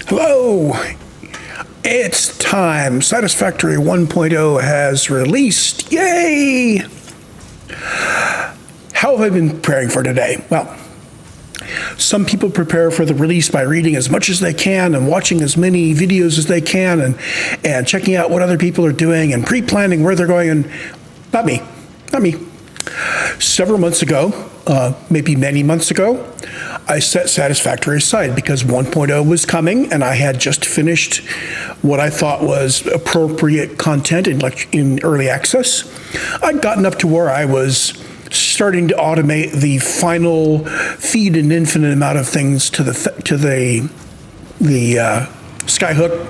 Hello! It's time. Satisfactory 1.0 has released. Yay! How have I been preparing for today? Well, some people prepare for the release by reading as much as they can and watching as many videos as they can and checking out what other people are doing and pre-planning where they're going. And not me. Several months ago, maybe many months ago, I set Satisfactory aside because 1.0 was coming and I had just finished what I thought was appropriate content in early access. I'd gotten up to where I was starting to automate the final feed an infinite amount of things to the skyhook.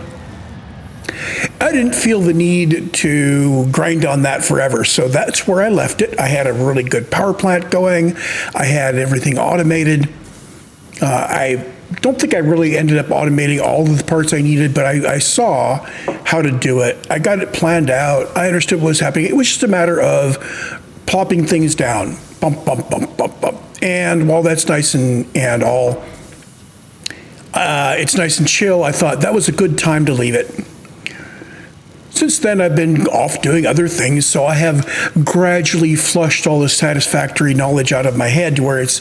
I didn't feel the need to grind on that forever, so that's where I left it. I had a really good power plant going. I had everything automated. I don't think I really ended up automating all of the parts I needed, but I saw how to do it. I got it planned out. I understood what was happening. It was just a matter of plopping things down, bump, bump, bump, bump, bump. And while that's nice and all, it's nice and chill, I thought that was a good time to leave it. Since then, I've been off doing other things, so I have gradually flushed all the Satisfactory knowledge out of my head to where it's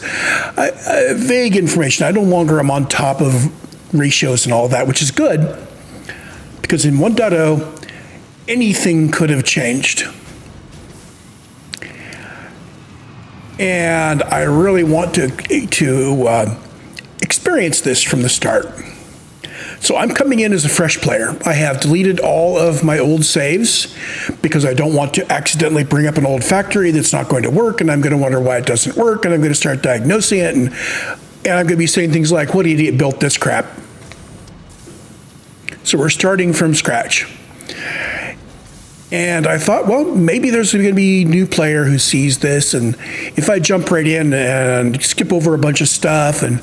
vague information. I no longer am on top of ratios and all that, which is good, because in 1.0, anything could have changed. And I really want to experience this from the start. So I'm coming in as a fresh player. I have deleted all of my old saves because I don't want to accidentally bring up an old factory that's not going to work, and I'm going to wonder why it doesn't work, and I'm going to start diagnosing it, and I'm going to be saying things like, what idiot built this crap? So we're starting from scratch. And I thought, well, maybe there's going to be a new player who sees this, and if I jump right in and skip over a bunch of stuff and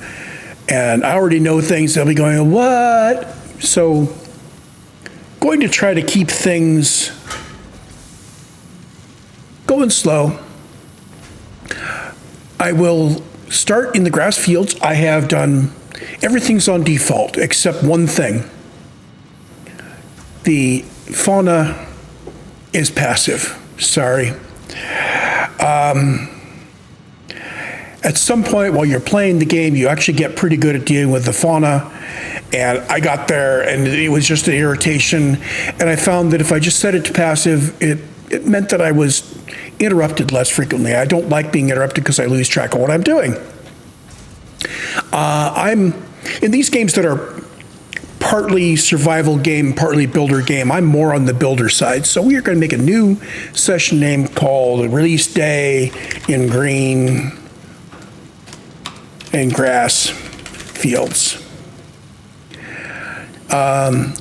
I already know things, they'll be going, what? So going to try to keep things going slow. I will start in the grass fields. I have done, everything's on default except one thing. The fauna is passive. Sorry. At some point while you're playing the game, you actually get pretty good at dealing with the fauna. And I got there and it was just an irritation. And I found that if I just set it to passive, it meant that I was interrupted less frequently. I don't like being interrupted because I lose track of what I'm doing. I'm in these games that are partly survival game, partly builder game, I'm more on the builder side. So we are going to make a new session name called Release Day in Green and Grass Fields.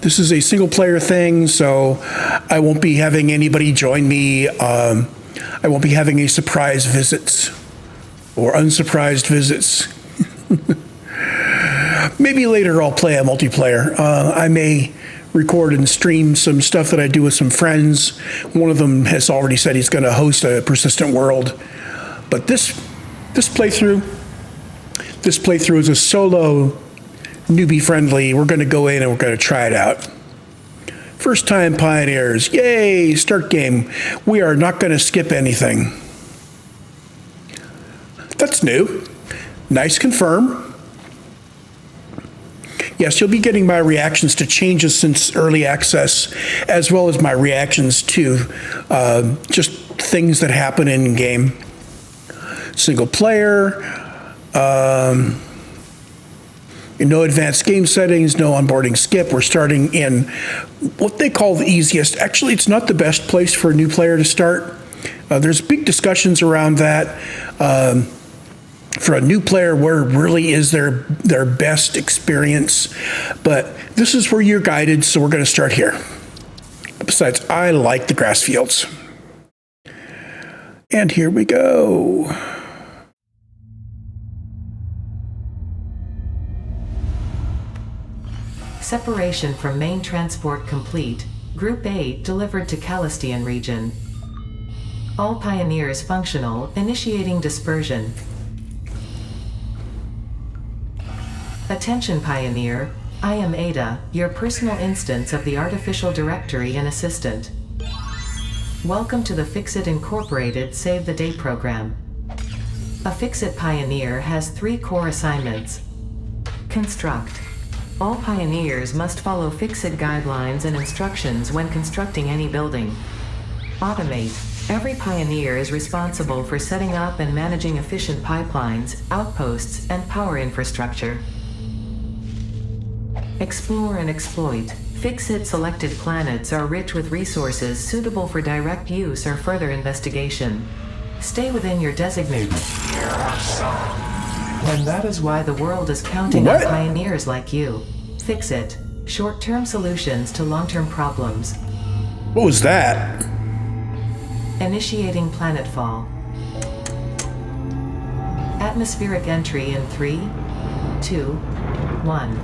This is a single player thing, so I won't be having anybody join me. I won't be having any surprise visits or unsurprised visits. Maybe later I'll play a multiplayer. I may record and stream some stuff that I do with some friends. One of them has already said he's going to host a persistent world. But this playthrough is a solo, newbie friendly. We're going to go in and we're going to try it out. First time pioneers, yay, start game. We are not going to skip anything. That's new. Nice confirm. Yes, you'll be getting my reactions to changes since early access, as well as my reactions to just things that happen in game. Single player, no advanced game settings, no onboarding skip. We're starting in what they call the easiest. Actually, it's not the best place for a new player to start. There's big discussions around that. For a new player, where really is their best experience? But this is where you're guided, so we're going to start here. Besides, I like the grass fields. And here we go. Separation from main transport complete. Group A delivered to Calistian region. All pioneers functional, initiating dispersion. Attention Pioneer, I am Ada, your personal instance of the artificial directory and assistant. Welcome to the Fixit Incorporated Save the Day program. A Fixit Pioneer has 3 core assignments. Construct. All pioneers must follow Fixit guidelines and instructions when constructing any building. Automate. Every pioneer is responsible for setting up and managing efficient pipelines, outposts, and power infrastructure. Explore and exploit. Fixit selected planets are rich with resources suitable for direct use or further investigation. Stay within your designated. And that is why the world is counting on pioneers like you. Fixit. Short-term solutions to long-term problems. What was that? Initiating planetfall. Atmospheric entry in 3, 2, 1.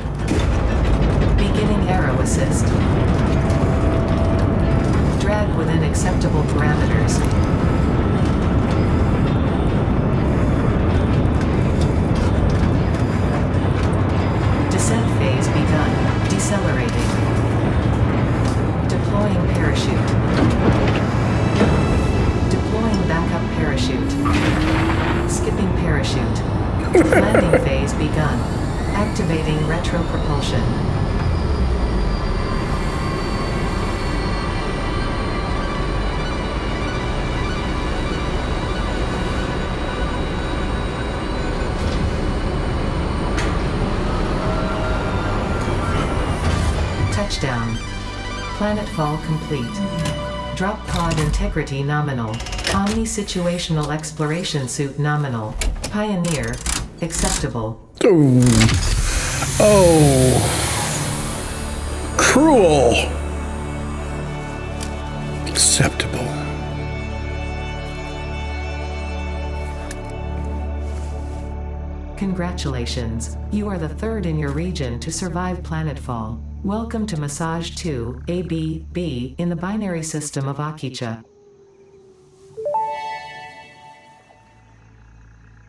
Beginning aero assist. Drag within acceptable parameters. Descent phase begun. Decelerating. Deploying parachute. Deploying backup parachute. Skipping parachute. Landing phase begun. Activating retropropulsion. Touchdown. Planetfall complete. Drop pod integrity nominal. Omni-situational exploration suit nominal. Pioneer. Acceptable. Oh. Cruel. Acceptable. Congratulations. You are the 3rd in your region to survive planetfall. Welcome to Massage 2, AB-B, in the binary system of Akicha.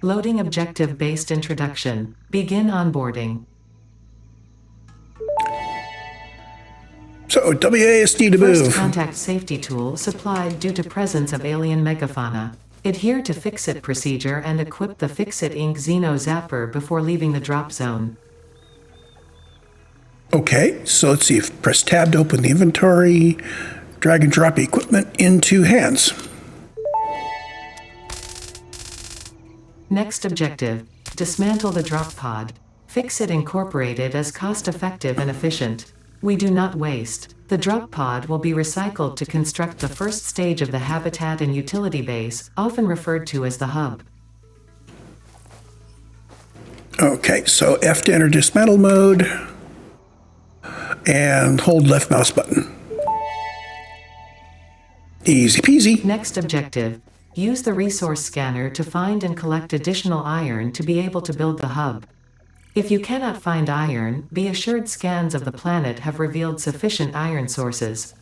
Loading objective-based introduction. Begin onboarding. So, WASD to move. First contact safety tool supplied due to presence of alien megafauna. Adhere to Fixit procedure and equip the Fixit Inc. Xeno Zapper before leaving the drop zone. Okay, so let's see. Press tab to open the inventory. Drag and drop equipment into hands. Next objective. Dismantle the drop pod. Fixit Incorporated is cost-effective and efficient. We do not waste. The drop pod will be recycled to construct the first stage of the habitat and utility base, often referred to as the hub. Okay, so F to enter dismantle mode. And hold left mouse button. Easy peasy. Next objective. Use the resource scanner to find and collect additional iron to be able to build the hub. If you cannot find iron, be assured scans of the planet have revealed sufficient iron sources.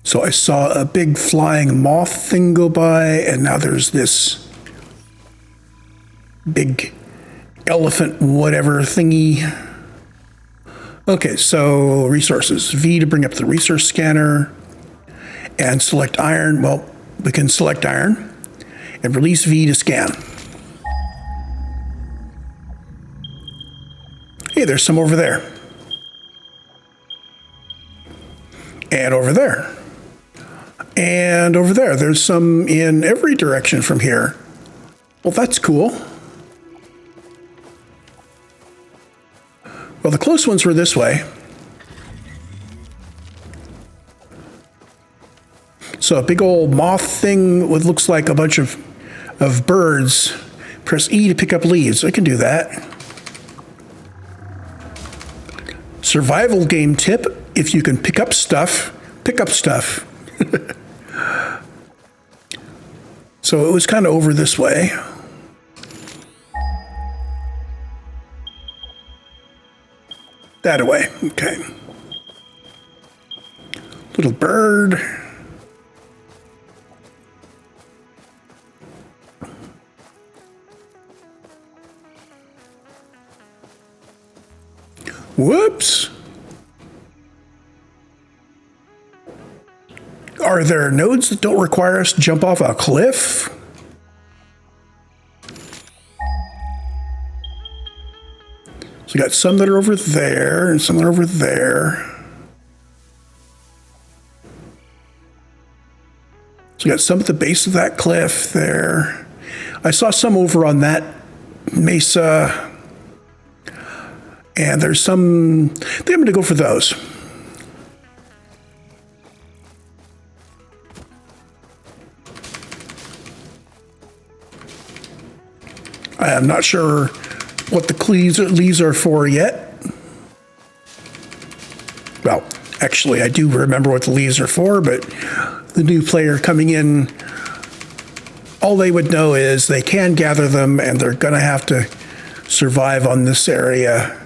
So I saw a big flying moth thing go by, and now there's this big elephant whatever thingy. Okay, so resources. V to bring up the resource scanner and select iron. Well, we can select iron and release V to scan. Hey, there's some over there. And over there. And over there. There's some in every direction from here. Well, that's cool. Well, the close ones were this way. So a big old moth thing with looks like a bunch of birds. Press E to pick up leaves. I can do that. Survival game tip. If you can pick up stuff, pick up stuff. So it was kind of over this way. That away. Okay. Little bird. Whoops. Are there nodes that don't require us to jump off a cliff? So we got some that are over there and some that are over there. So we got some at the base of that cliff there. I saw some over on that mesa. And there's some, I think I'm going to go for those. I'm not sure what the leaves are for yet. Well, actually, I do remember what the leaves are for, but the new player coming in, all they would know is they can gather them and they're going to have to survive on this area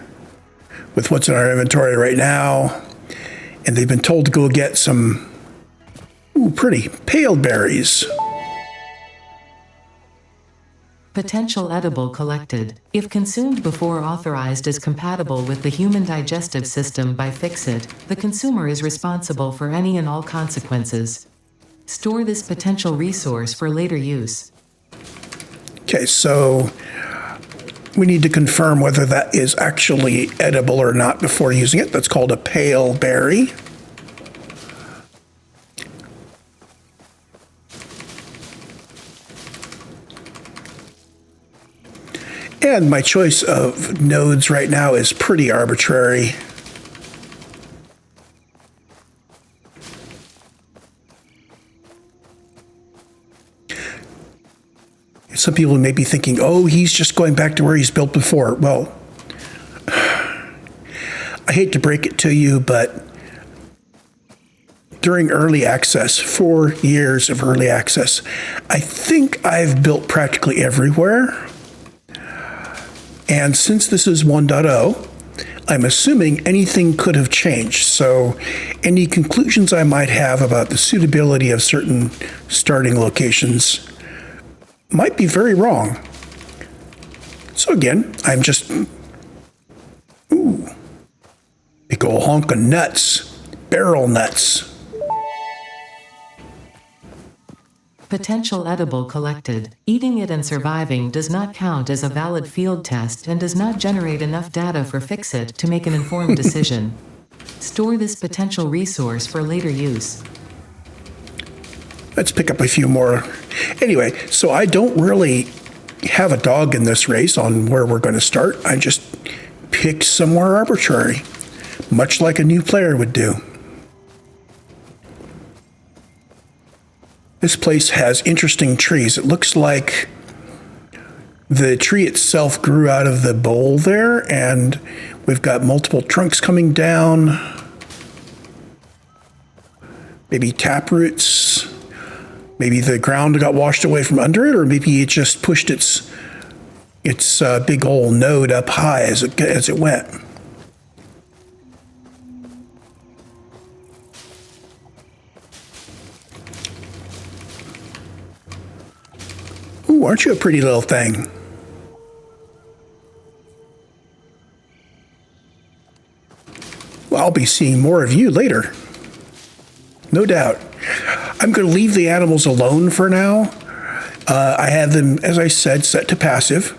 with what's in our inventory right now. And they've been told to go get some pretty pale berries. Potential edible collected. If consumed before authorized is compatible with the human digestive system by Fixit, the consumer is responsible for any and all consequences. Store this potential resource for later use. Okay, so we need to confirm whether that is actually edible or not before using it. That's called a pale berry. And my choice of nodes right now is pretty arbitrary. Some people may be thinking, oh, he's just going back to where he's built before. Well, I hate to break it to you, but during early access, 4 years of early access, I think I've built practically everywhere. And since this is 1.0, I'm assuming anything could have changed. So any conclusions I might have about the suitability of certain starting locations might be very wrong. So again, I'm just, big ol' honk of nuts, barrel nuts. Potential edible collected. Eating it and surviving does not count as a valid field test and does not generate enough data for Fixit to make an informed decision. Store this potential resource for later use. Let's pick up a few more. Anyway, so I don't really have a dog in this race on where we're going to start. I just picked somewhere arbitrary, much like a new player would do. This place has interesting trees. It looks like the tree itself grew out of the bowl there, and we've got multiple trunks coming down. Maybe tap roots. Maybe the ground got washed away from under it, or maybe it just pushed its big old node up high as it went. Ooh, aren't you a pretty little thing? Well, I'll be seeing more of you later. No doubt. I'm going to leave the animals alone for now. I have them, as I said, set to passive.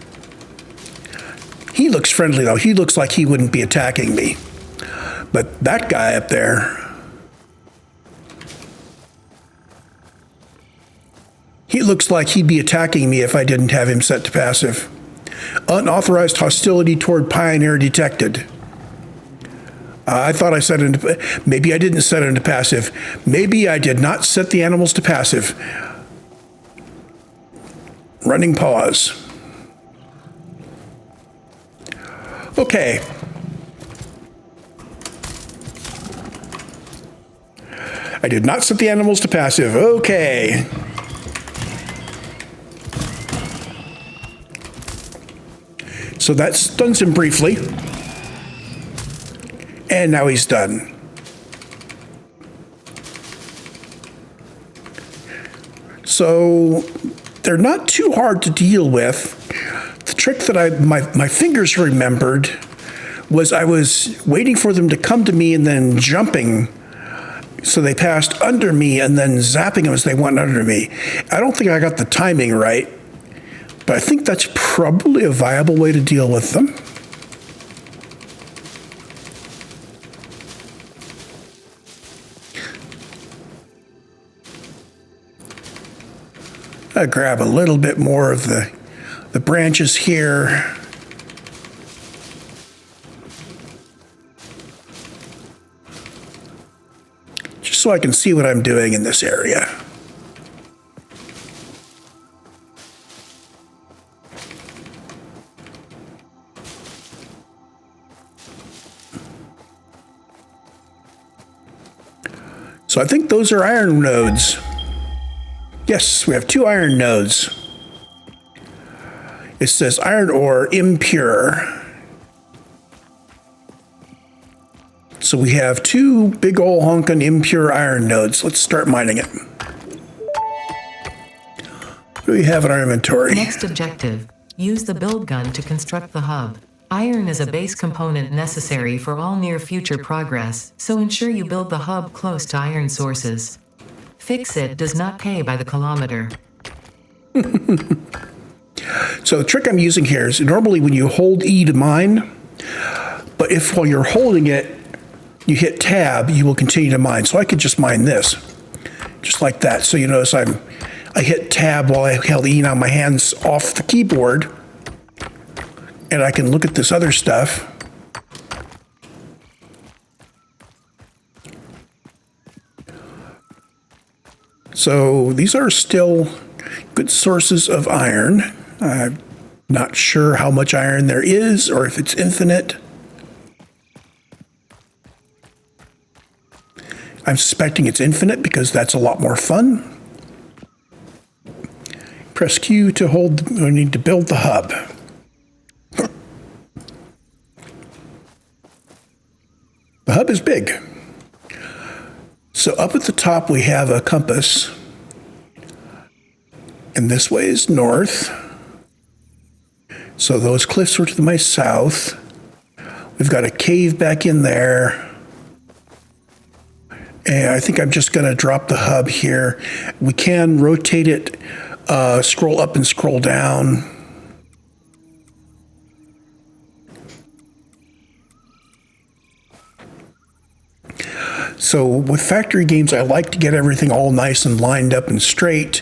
He looks friendly, though. He looks like he wouldn't be attacking me. But that guy up there, he looks like he'd be attacking me if I didn't have him set to passive. Unauthorized hostility toward Pioneer detected. I thought I set it into, maybe I didn't set it into passive. Maybe I did not set the animals to passive. Running pause. Okay. I did not set the animals to passive. Okay. So that stuns him briefly. And now he's done. So they're not too hard to deal with. The trick that my fingers remembered was I was waiting for them to come to me and then jumping. So they passed under me and then zapping them as they went under me. I don't think I got the timing right, but I think that's probably a viable way to deal with them. I grab a little bit more of the branches here. Just so I can see what I'm doing in this area. So I think those are iron nodes. Yes, we have 2 iron nodes. It says iron ore impure. So we have 2 big ol' honkin' impure iron nodes. Let's start mining it. What do we have in our inventory? Next objective, use the build gun to construct the hub. Iron is a base component necessary for all near future progress, so ensure you build the hub close to iron sources. Fix-It does not pay by the kilometer. So the trick I'm using here is normally when you hold E to mine, but if while you're holding it, you hit tab, you will continue to mine. So I could just mine this, just like that. So you notice I hit tab while I held E, now my hand's off the keyboard, and I can look at this other stuff. So these are still good sources of iron. I'm not sure how much iron there is or if it's infinite. I'm suspecting it's infinite because that's a lot more fun. Press Q to hold, we need to build the hub. The hub is big. So up at the top, we have a compass. And this way is north. So those cliffs are to my south. We've got a cave back in there. And I think I'm just going to drop the hub here. We can rotate it, scroll up and scroll down. So with factory games, I like to get everything all nice and lined up and straight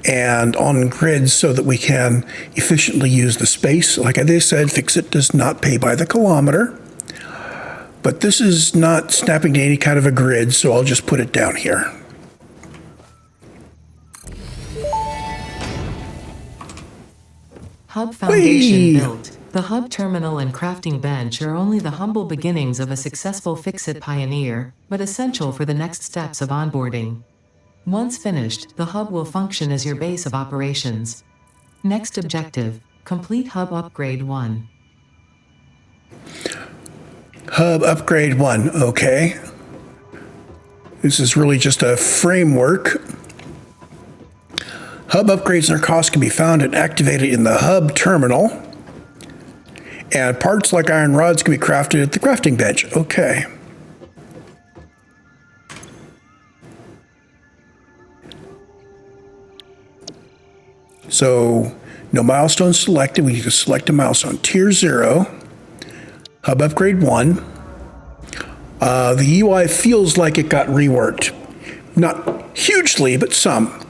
and on grids so that we can efficiently use the space. Like I said, Fix-It does not pay by the kilometer, but this is not snapping to any kind of a grid, so I'll just put it down here. Hub foundation built. The hub terminal and crafting bench are only the humble beginnings of a successful Fix-It pioneer, but essential for the next steps of onboarding. Once finished, the hub will function as your base of operations. Next objective, complete Hub Upgrade 1. Hub Upgrade 1, okay. This is really just a framework. Hub upgrades and their costs can be found and activated in the hub terminal. And parts like iron rods can be crafted at the crafting bench. Okay. So, no milestone selected. We need to select a milestone. Tier 0. Hub Upgrade 1. The UI feels like it got reworked. Not hugely, but some.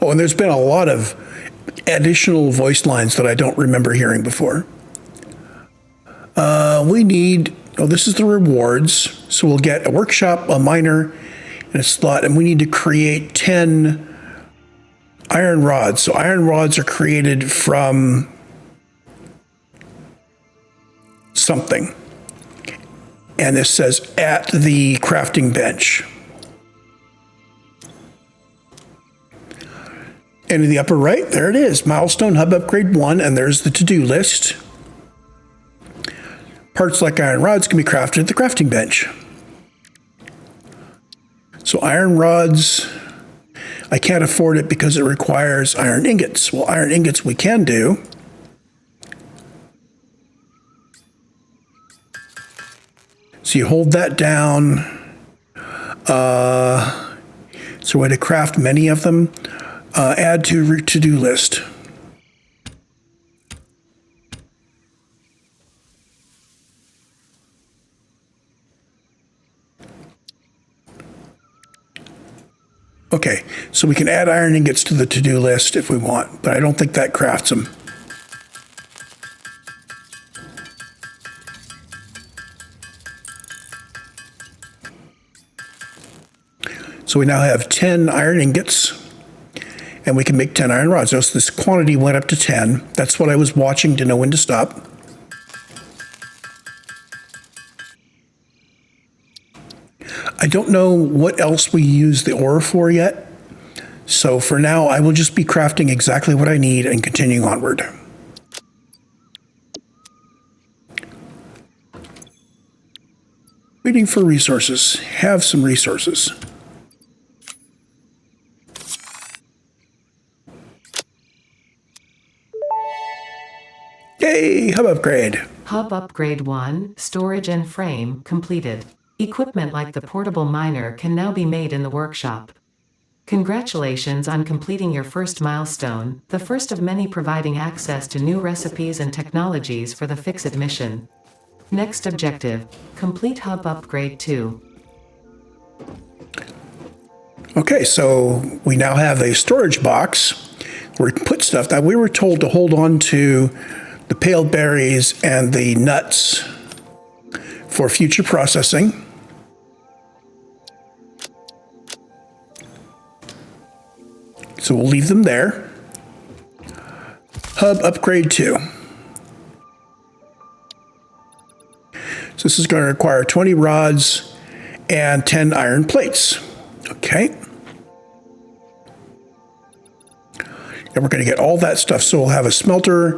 Oh, and there's been a lot of additional voice lines that I don't remember hearing before. We need, this is the rewards. So we'll get a workshop, a miner, and a slot, and we need to create 10 iron rods. So iron rods are created from something. And this says at the crafting bench. And in the upper right, there it is, Milestone Hub Upgrade 1, and there's the to-do list. Parts like iron rods can be crafted at the crafting bench. So iron rods, I can't afford it because it requires iron ingots. Well, iron ingots we can do. So you hold that down. So a way to craft many of them. Add to-do list. Okay, so we can add iron ingots to the to-do list if we want, but I don't think that crafts them. So we now have 10 iron ingots, and we can make 10 iron rods. Notice this quantity went up to 10. That's what I was watching to know when to stop. I don't know what else we use the ore for yet. So for now, I will just be crafting exactly what I need and continuing onward. Waiting for resources. Have some resources. Yay, hub upgrade. Hub Upgrade 1, Storage and Frame, completed. Equipment like the portable miner can now be made in the workshop. Congratulations on completing your first milestone, the first of many providing access to new recipes and technologies for the Fix-It mission. Next objective, complete Hub Upgrade 2. Okay, so we now have a storage box where we can put stuff. Now, we were told to hold on to the pale berries and the nuts for future processing. So we'll leave them there. Hub Upgrade 2. So this is going to require 20 rods and 10 iron plates. Okay. And we're going to get all that stuff. So we'll have a smelter,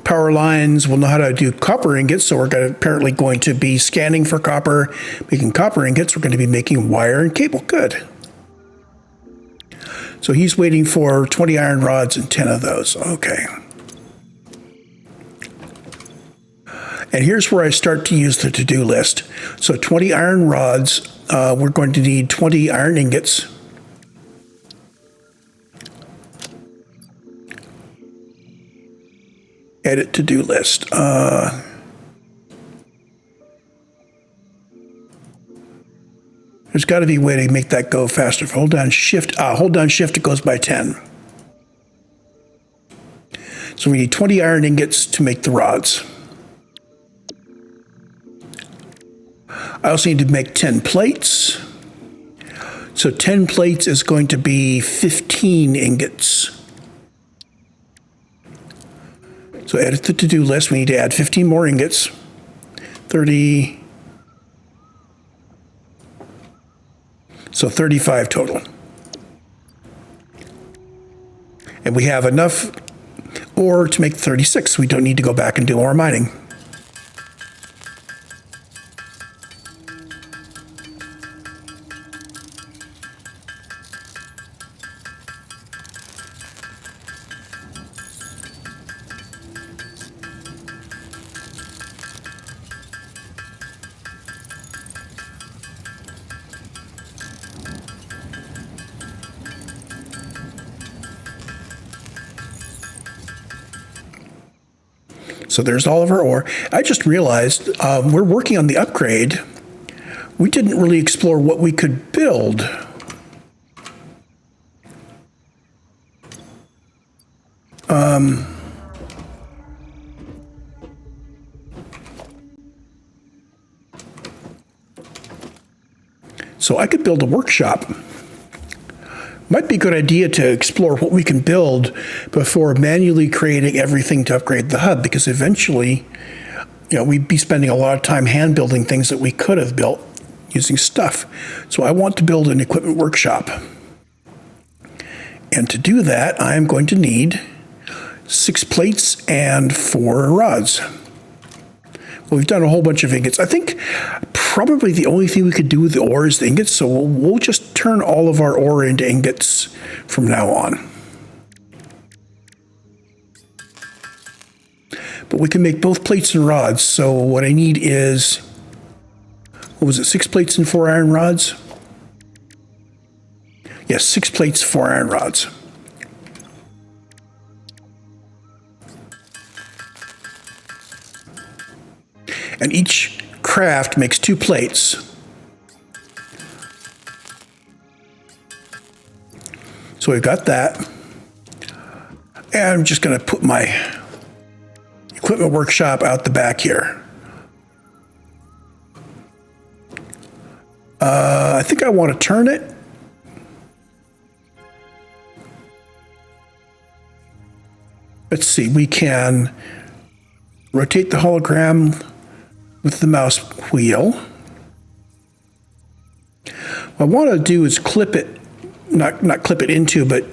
power lines. We'll know how to do copper ingots. So we're apparently going to be scanning for copper, making copper ingots. We're going to be making wire and cable. Good. So he's waiting for 20 iron rods and 10 of those. Okay. And here's where I start to use the to-do list. So 20 iron rods. We're going to need 20 iron ingots. Edit to-do list. There's got to be a way to make that go faster. If I hold down shift, it goes by 10. So we need 20 iron ingots to make the rods. I also need to make 10 plates. So 10 plates is going to be 15 ingots. So edit the to-do list. We need to add 15 more ingots. 30. So 35 total. And we have enough ore to make 36. So we don't need to go back and do ore mining. So there's all of our ore. I just realized we're working on the upgrade. We didn't really explore what we could build. So I could build a workshop. Might be a good idea to explore what we can build before manually creating everything to upgrade the hub, because eventually, we'd be spending a lot of time hand building things that we could have built using stuff. So I want to build an equipment workshop. And to do that, I'm going to need 6 plates and 4 rods. Well, we've done a whole bunch of ingots. I think probably the only thing we could do with the ore is the ingots, so we'll just turn all of our ore into ingots from now on. But we can make both plates and rods, so what I need is what was it, 6 plates and 4 iron rods? Yes, 6 plates, 4 iron rods. And each craft makes 2 plates. So we've got that. And I'm just going to put my equipment workshop out the back here. I think I want to turn it. Let's see, we can rotate the hologram with the mouse wheel. What I want to do is clip it, not clip it into, but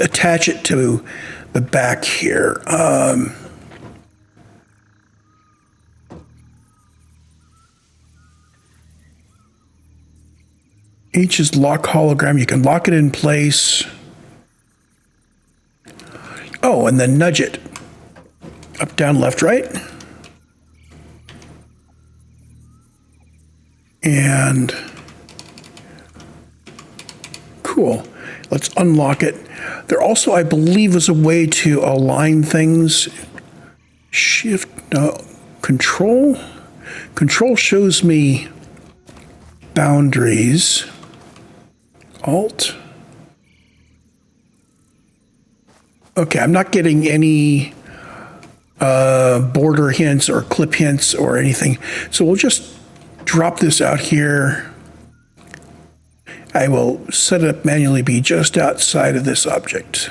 attach it to the back here. Each is lock hologram. You can lock it in place. Oh, and then nudge it. Up, down, left, right. And cool. Let's unlock it. There also, I believe, is a way to align things. Shift, no, Control. Control shows me boundaries. Alt. Okay, I'm not getting any border hints or clip hints or anything. So we'll just drop this out here. I will set it up manually be just outside of this object.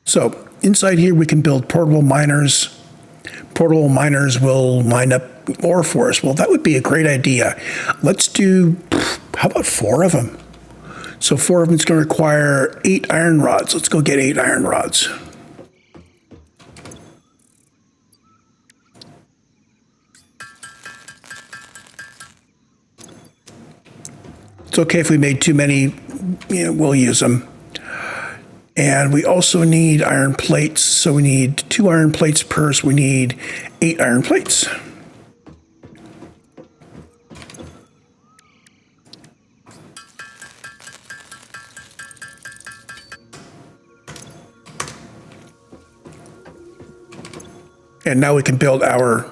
So inside here we can build portable miners. Portable miners will mine up ore for us. Well, that would be a great idea. Let's do, how about 4 of them? So 4 of them is going to require 8 iron rods. Let's go get 8 iron rods. It's okay if we made too many, we'll use them. And we also need iron plates, so we need 2 iron plates per, so we need 8 iron plates. And now we can build our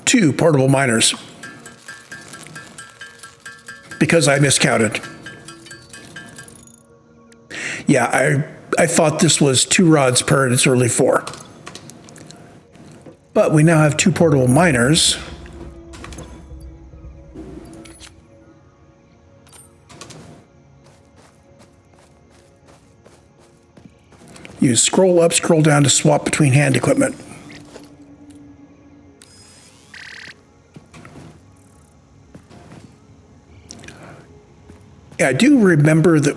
2 portable miners. Because I miscounted. Yeah, I thought this was 2 rods per, and it's really 4. But we now have 2 portable miners. Use scroll up, scroll down to swap between hand equipment. Yeah, I do remember that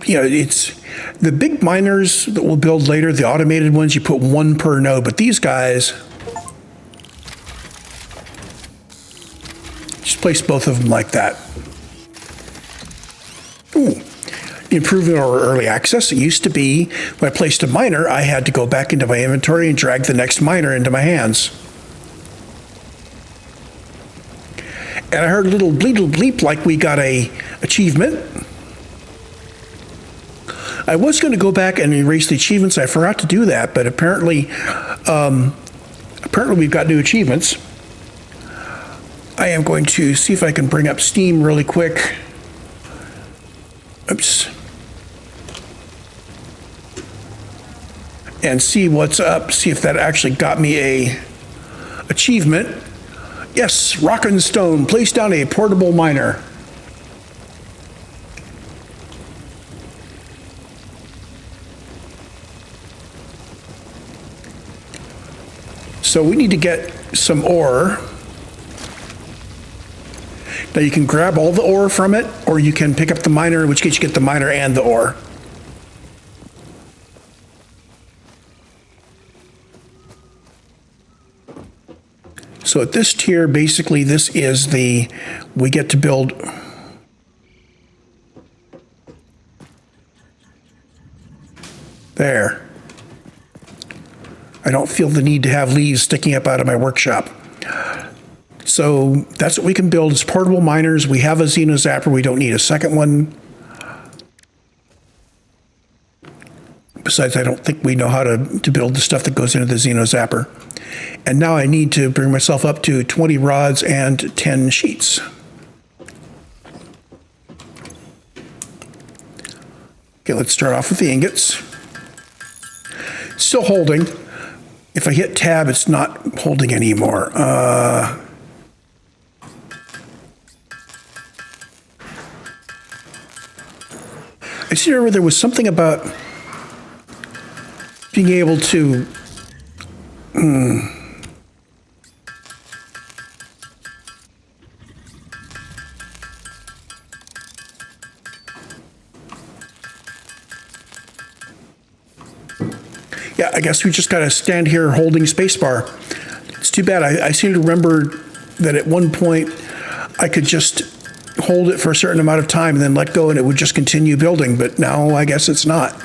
it's the big miners that we'll build later, the automated ones, you put 1 per node, but these guys, just place both of them like that. Ooh, improving our early access. It used to be when I placed a miner, I had to go back into my inventory and drag the next miner into my hands. And I heard a little bleep like we got a achievement. I was going to go back and erase the achievements. I forgot to do that, but apparently we've got new achievements. I am going to see if I can bring up Steam really quick. Oops. And see what's up. See if that actually got me a achievement. Yes, Rock and Stone. Place down a portable miner. So we need to get some ore. Now you can grab all the ore from it, or you can pick up the miner, in which case you get the miner and the ore. So at this tier, basically this is we get to build There. I don't feel the need to have leaves sticking up out of my workshop. So that's what we can build as portable miners. We have a Xeno Zapper. We don't need a second one. Besides, I don't think we know how to build the stuff that goes into the Xeno Zapper. And now I need to bring myself up to 20 rods and 10 sheets. Okay, let's start off with the ingots. Still holding. If I hit tab, it's not holding anymore. I just remember there was something about being able to yeah, I guess we just got to stand here holding spacebar. It's too bad. I seem to remember that at one point I could just hold it for a certain amount of time and then let go and it would just continue building, but now I guess it's not.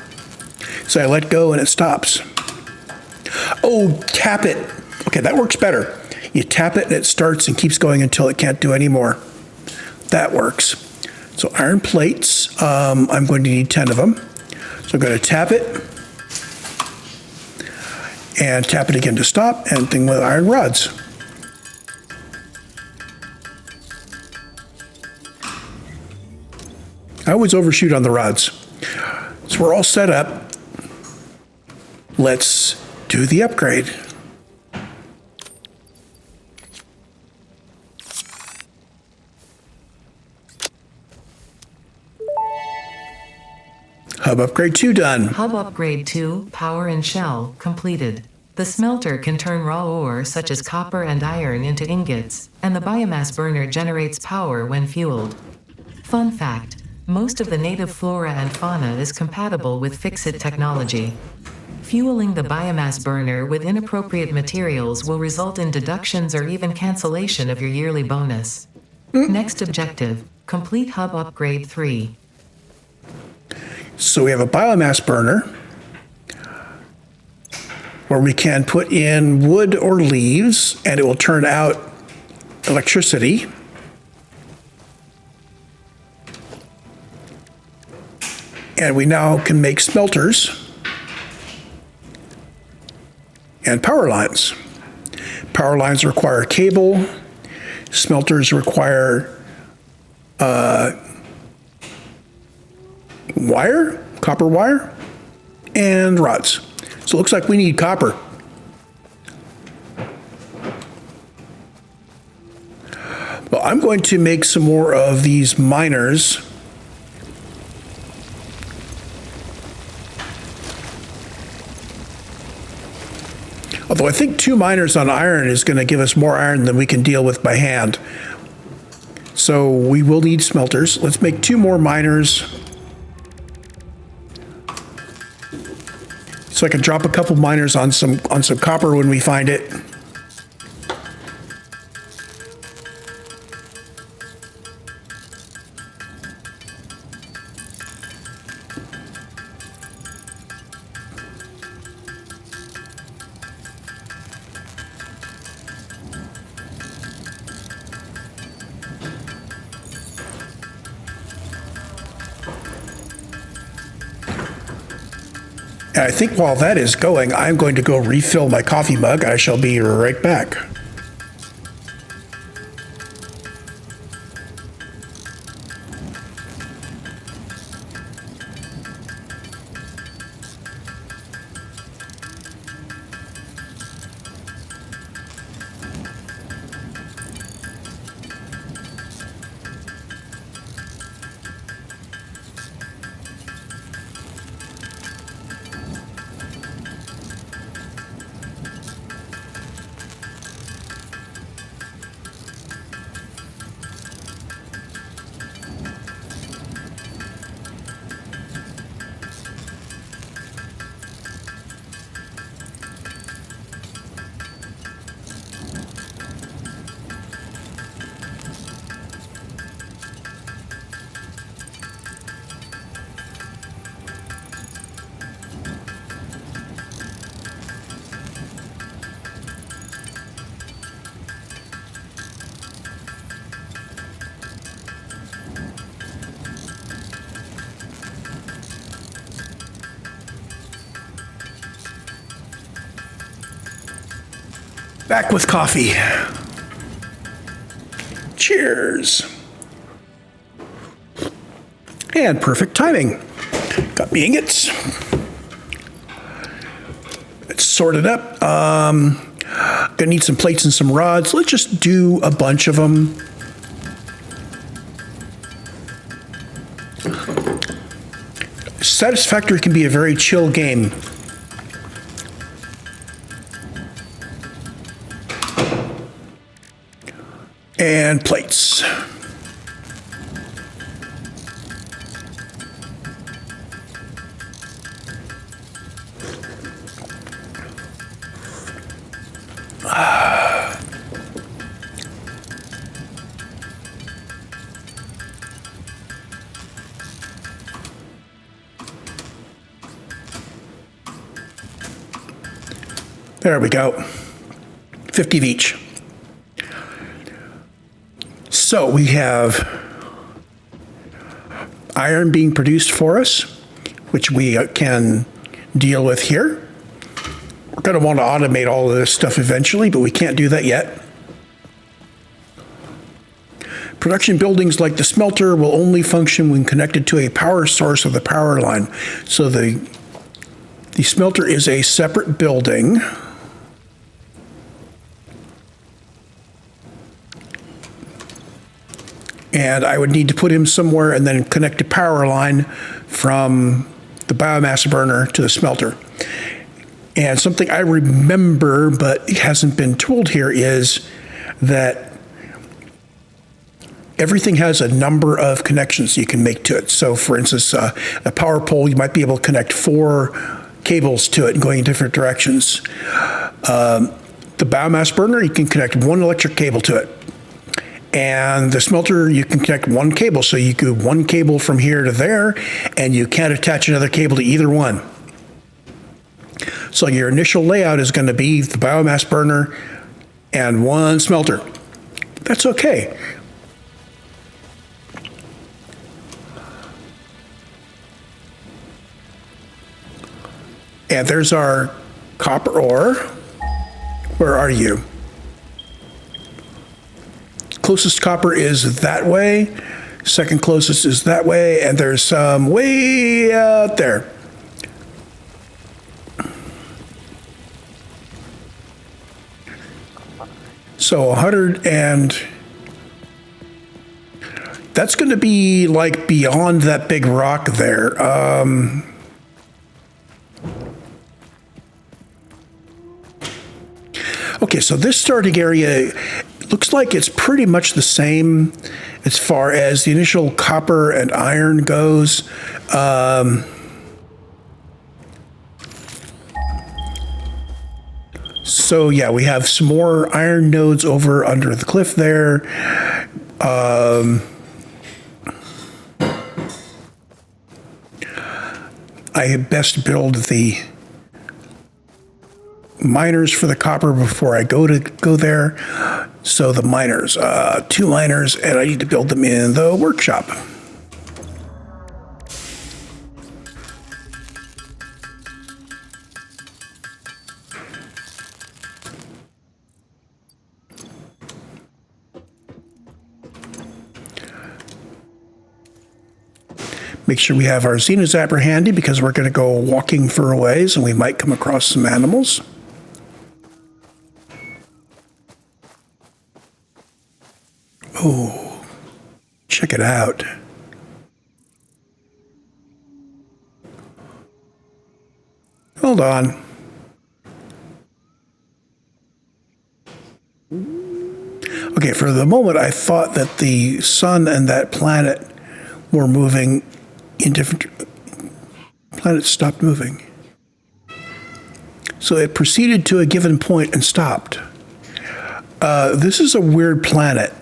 So I let go and it stops. Oh, tap it. Okay, that works better. You tap it and it starts and keeps going until it can't do any more. That works. So iron plates, I'm going to need 10 of them. So I'm going to tap it and tap it again to stop, and thing with iron rods. I always overshoot on the rods. So we're all set up. Let's do the upgrade. Hub upgrade 2 done. Hub upgrade 2, power and shell, completed. The smelter can turn raw ore such as copper and iron into ingots, and the biomass burner generates power when fueled. Fun fact, most of the native flora and fauna is compatible with Fixit technology. Fueling the biomass burner with inappropriate materials will result in deductions or even cancellation of your yearly bonus. Next objective, complete hub upgrade 3. So we have a biomass burner where we can put in wood or leaves and it will turn out electricity. And we now can make smelters and power lines. Power lines require cable. Smelters require wire, copper wire, and rods. So it looks like we need copper. Well, I'm going to make some more of these miners. Although I think 2 miners on iron is going to give us more iron than we can deal with by hand. So we will need smelters. Let's make 2 more miners. So I can drop a couple miners on some copper when we find it. And I think while that is going, I'm going to go refill my coffee mug. I shall be right back. Back with coffee. Cheers. And perfect timing. Got me ingots. It's sorted up. Gonna need some plates and some rods. Let's just do a bunch of them. Satisfactory can be a very chill game. And plates. There we go. 50 of each. So we have iron being produced for us, which we can deal with here. We're going to want to automate all of this stuff eventually, but we can't do that yet. Production buildings like the smelter will only function when connected to a power source of the power line. So the smelter is a separate building. And I would need to put him somewhere and then connect a power line from the biomass burner to the smelter. And something I remember but hasn't been told here is that everything has a number of connections you can make to it. So for instance, a power pole, you might be able to connect 4 cables to it going in different directions. The biomass burner, you can connect 1 electric cable to it. And the smelter, you can connect 1 cable. So you do 1 cable from here to there, and you can't attach another cable to either one. So your initial layout is going to be the biomass burner and 1 smelter. That's okay. And there's our copper ore. Where are you? Closest copper is that way. Second closest is that way, and there's some way out there. So 100 and that's going to be like beyond that big rock there. Okay, so this starting area looks like it's pretty much the same as far as the initial copper and iron goes. So yeah, we have some more iron nodes over under the cliff there. I best build the miners for the copper before I go there. So the miners, 2 miners, and I need to build them in the workshop. Make sure we have our Xenozapper handy because we're going to go walking for a ways and we might come across some animals. Oh, check it out. Hold on. Okay, for the moment I thought that the sun and that planet were moving in different... Planet stopped moving. So it proceeded to a given point and stopped. This is a weird planet.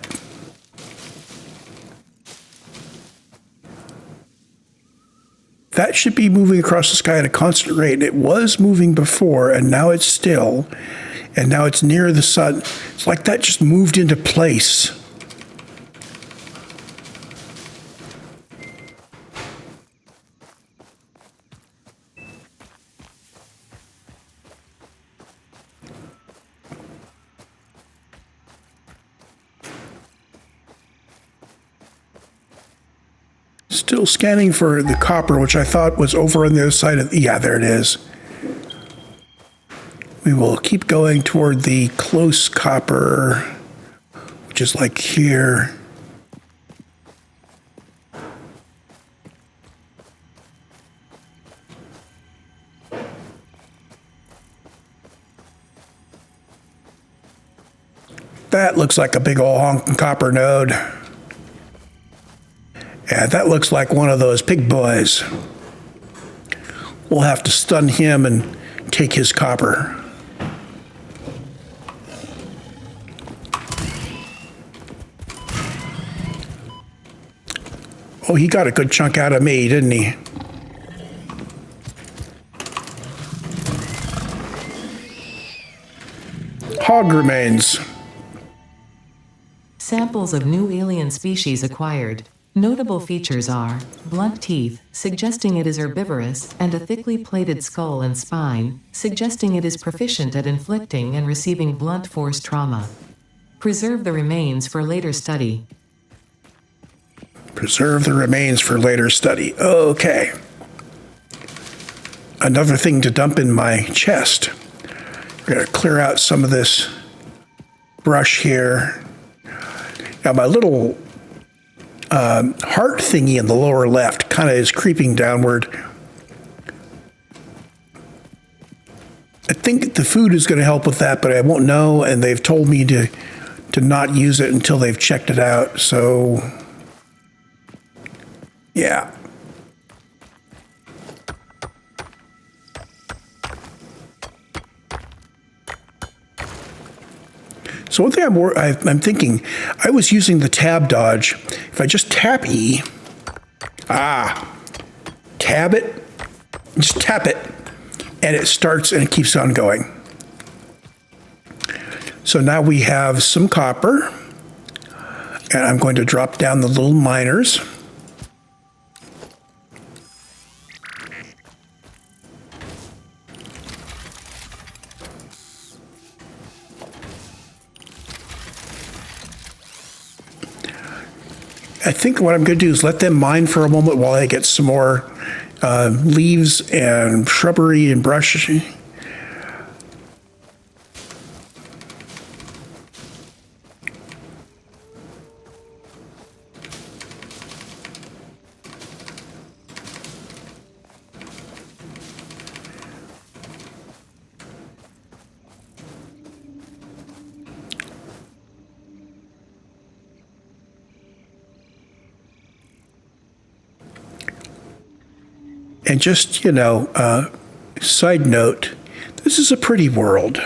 That should be moving across the sky at a constant rate. It was moving before, and now it's still, and now it's near the sun. It's like that just moved into place. Still scanning for the copper, which I thought was over on the other side of, yeah, there it is. We will keep going toward the close copper, which is like here. That looks like a big old honking copper node. Yeah, that looks like one of those pig boys. We'll have to stun him and take his copper. Oh, he got a good chunk out of me, didn't he? Hog remains. Samples of new alien species acquired. Notable features are blunt teeth, suggesting it is herbivorous, and a thickly plated skull and spine, suggesting it is proficient at inflicting and receiving blunt force trauma. Preserve the remains for later study. Preserve the remains for later study. Okay. Another thing to dump in my chest. We're going to clear out some of this brush here. Now, my little heart thingy in the lower left kind of is creeping downward. I think the food is going to help with that, but I won't know, and they've told me to not use it until they've checked it out, so yeah. So one thing I'm thinking, I was using the tab dodge. If I just tap E, tab it, just tap it, and it starts and it keeps on going. So now we have some copper, and I'm going to drop down the little miners. I think what I'm going to do is let them mine for a moment while I get some more leaves and shrubbery and brush. And just, side note, this is a pretty world.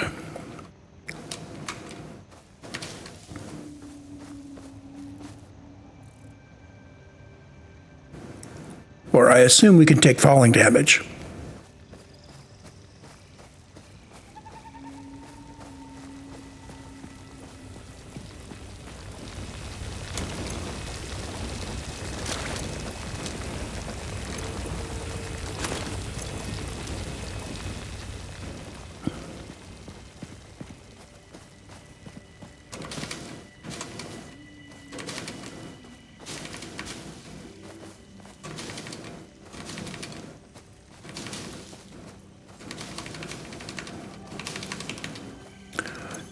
Or I assume we can take falling damage.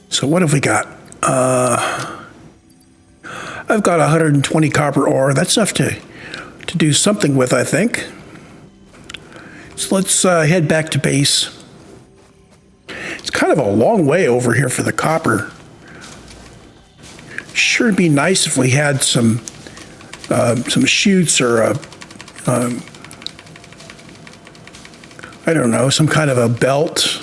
So what have we got? I've got 120 copper ore. That's enough to do something with, I think. So let's head back to base. It's kind of a long way over here for the copper. Sure would be nice if we had some chutes or I don't know, some kind of a belt.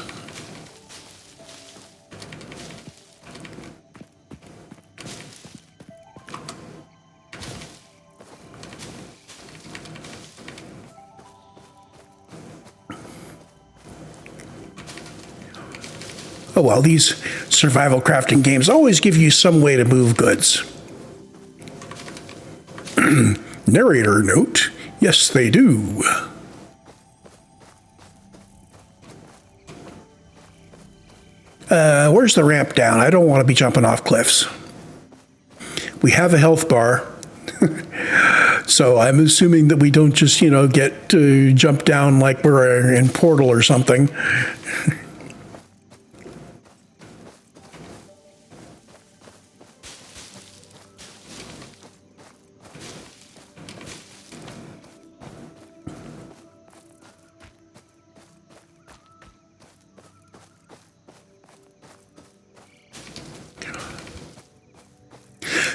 Oh well, these survival crafting games always give you some way to move goods. Narrator note, yes they do. Where's the ramp down? I don't want to be jumping off cliffs. We have a health bar. So I'm assuming that we don't just, get to jump down like we're in Portal or something.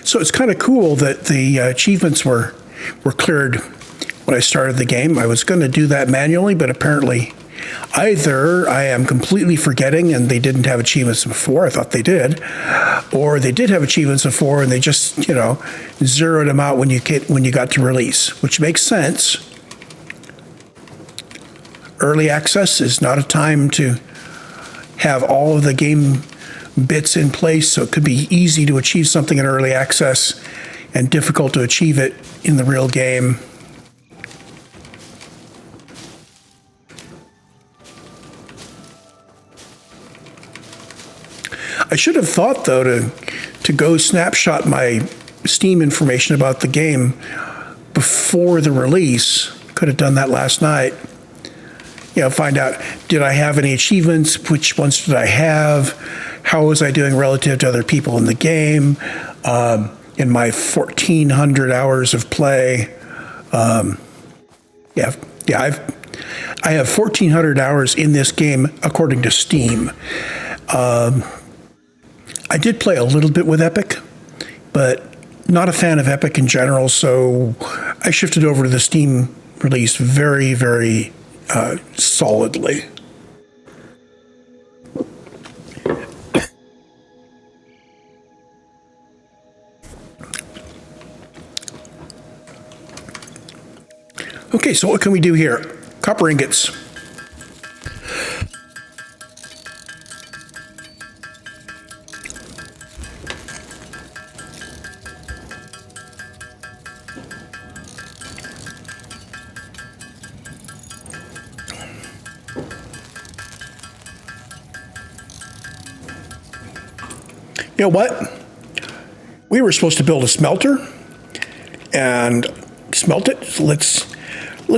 So it's kind of cool that the achievements were cleared when I started the game. I was going to do that manually, but apparently either I am completely forgetting and they didn't have achievements before, I thought they did, or they did have achievements before and they just, zeroed them out when you got to release, which makes sense. Early access is not a time to have all of the game bits in place, so it could be easy to achieve something in early access and difficult to achieve it in the real game. I should have thought, though, to go snapshot my Steam information about the game before the release. Could have done that last night. Find out, did I have any achievements? Which ones did I have? How was I doing relative to other people in the game? In my 1,400 hours of play. I have 1,400 hours in this game according to Steam. I did play a little bit with Epic, but not a fan of Epic in general, so I shifted over to the Steam release very, very solidly. Okay, so what can we do here? Copper ingots. You know what? We were supposed to build a smelter and smelt it. So let's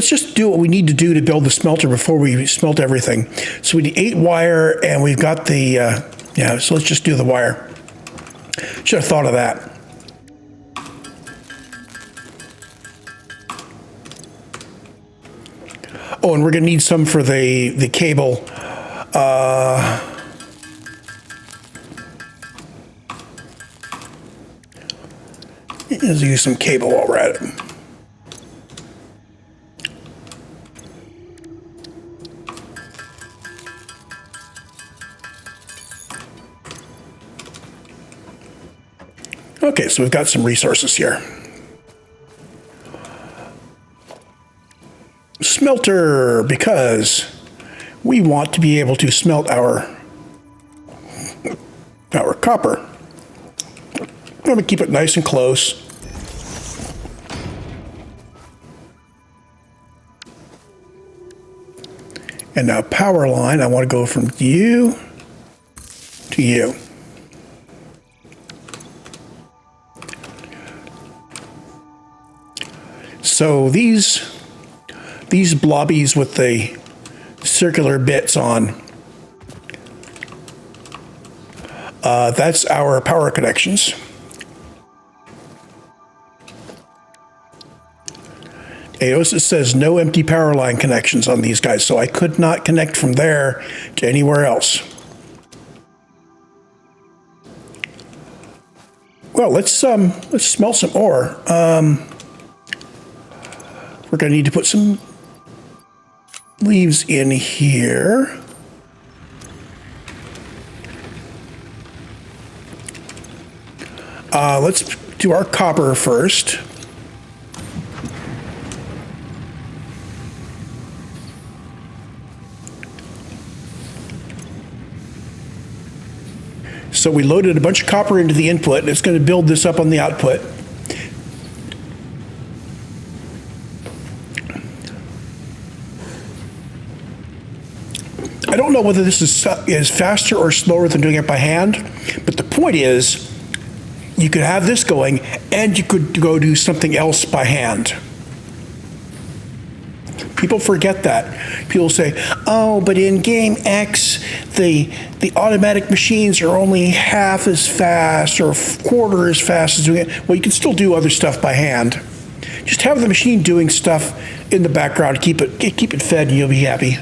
just do what we need to do to build the smelter before we smelt everything. So we need 8 wire, and we've got the so let's just do the wire. Should have thought of that. Oh, and we're gonna need some for the cable. Let's use some cable while we're at it. Okay, so we've got some resources here. Smelter, because we want to be able to smelt our copper. I'm going to keep it nice and close. And now power line, I want to go from you to you. So these blobbies with the circular bits on, that's our power connections. Notice it says no empty power line connections on these guys, so I could not connect from there to anywhere else. Well, let's smelt some ore. We're going to need to put some leaves in here. Let's do our copper first. So we loaded a bunch of copper into the input, and it's going to build this up on the output. I don't know whether this is faster or slower than doing it by hand, but the point is, you could have this going, and you could go do something else by hand. People forget that. People say, oh, but in game X, the automatic machines are only half as fast or a quarter as fast as doing it. Well, you can still do other stuff by hand. Just have the machine doing stuff in the background, keep it fed, and you'll be happy.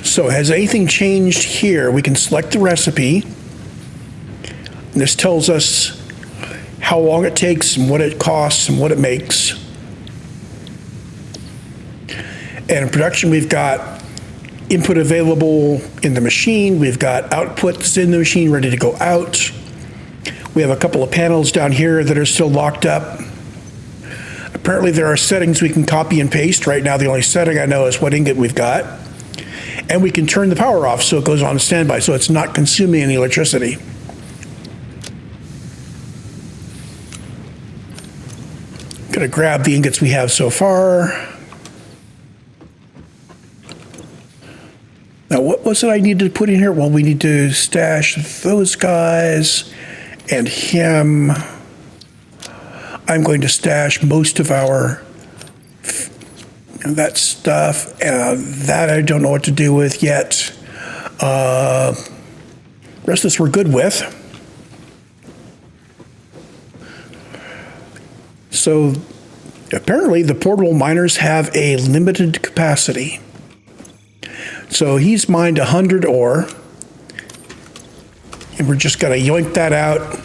So has anything changed here? We can select the recipe. This tells us how long it takes and what it costs and what it makes. And in production, we've got input available in the machine. We've got outputs in the machine ready to go out. We have a couple of panels down here that are still locked up. Apparently there are settings we can copy and paste. Right now, the only setting I know is what ingot we've got. And we can turn the power off so it goes on standby, so it's not consuming any electricity. Gonna grab the ingots we have so far. Now, what was it I needed to put in here? Well, we need to stash those guys and him. I'm going to stash most of our that stuff. That I don't know what to do with yet. Rest of this we're good with. So apparently the portable miners have a limited capacity. So he's mined 100 ore, and we're just gonna yoink that out.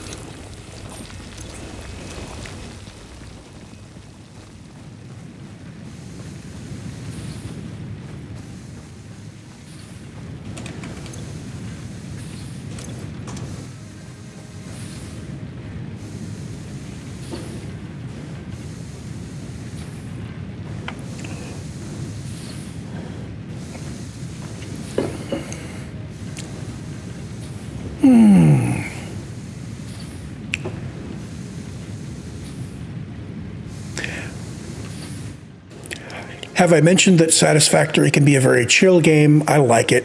Have I mentioned that Satisfactory can be a very chill game? I like it.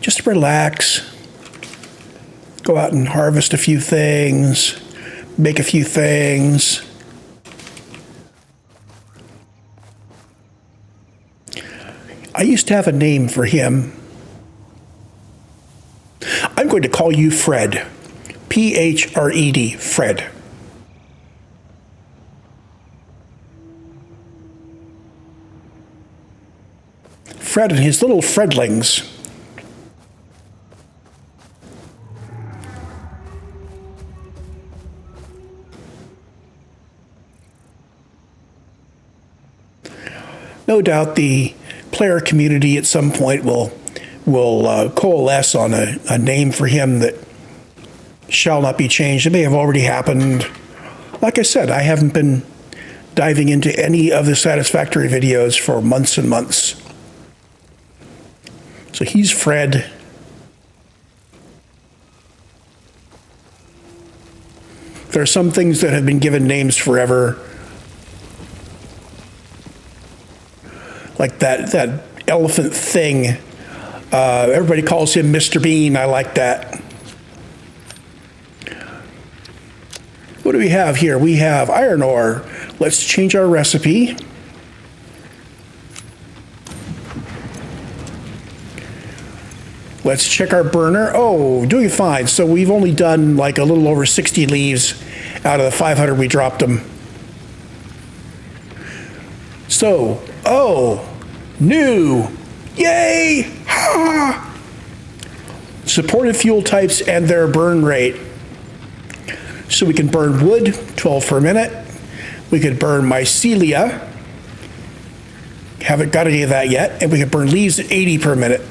Just relax. Go out and harvest a few things. Make a few things. I used to have a name for him. I'm going to call you Fred. P-H-R-E-D, Fred. Fred and his little Fredlings. No doubt the player community at some point will coalesce on a name for him that shall not be changed. It may have already happened. Like I said, I haven't been diving into any of the Satisfactory videos for months and months. So he's Fred. There are some things that have been given names forever. Like that elephant thing. Everybody calls him Mr. Bean. I like that. What do we have here? We have iron ore. Let's change our recipe. Let's check our burner. Oh, doing fine. So we've only done like a little over 60 leaves out of the 500 we dropped them. So, oh, new. Yay! Ha! Supported fuel types and their burn rate. So we can burn wood, 12 per minute. We could burn mycelia. Haven't got any of that yet. And we could burn leaves at 80 per minute.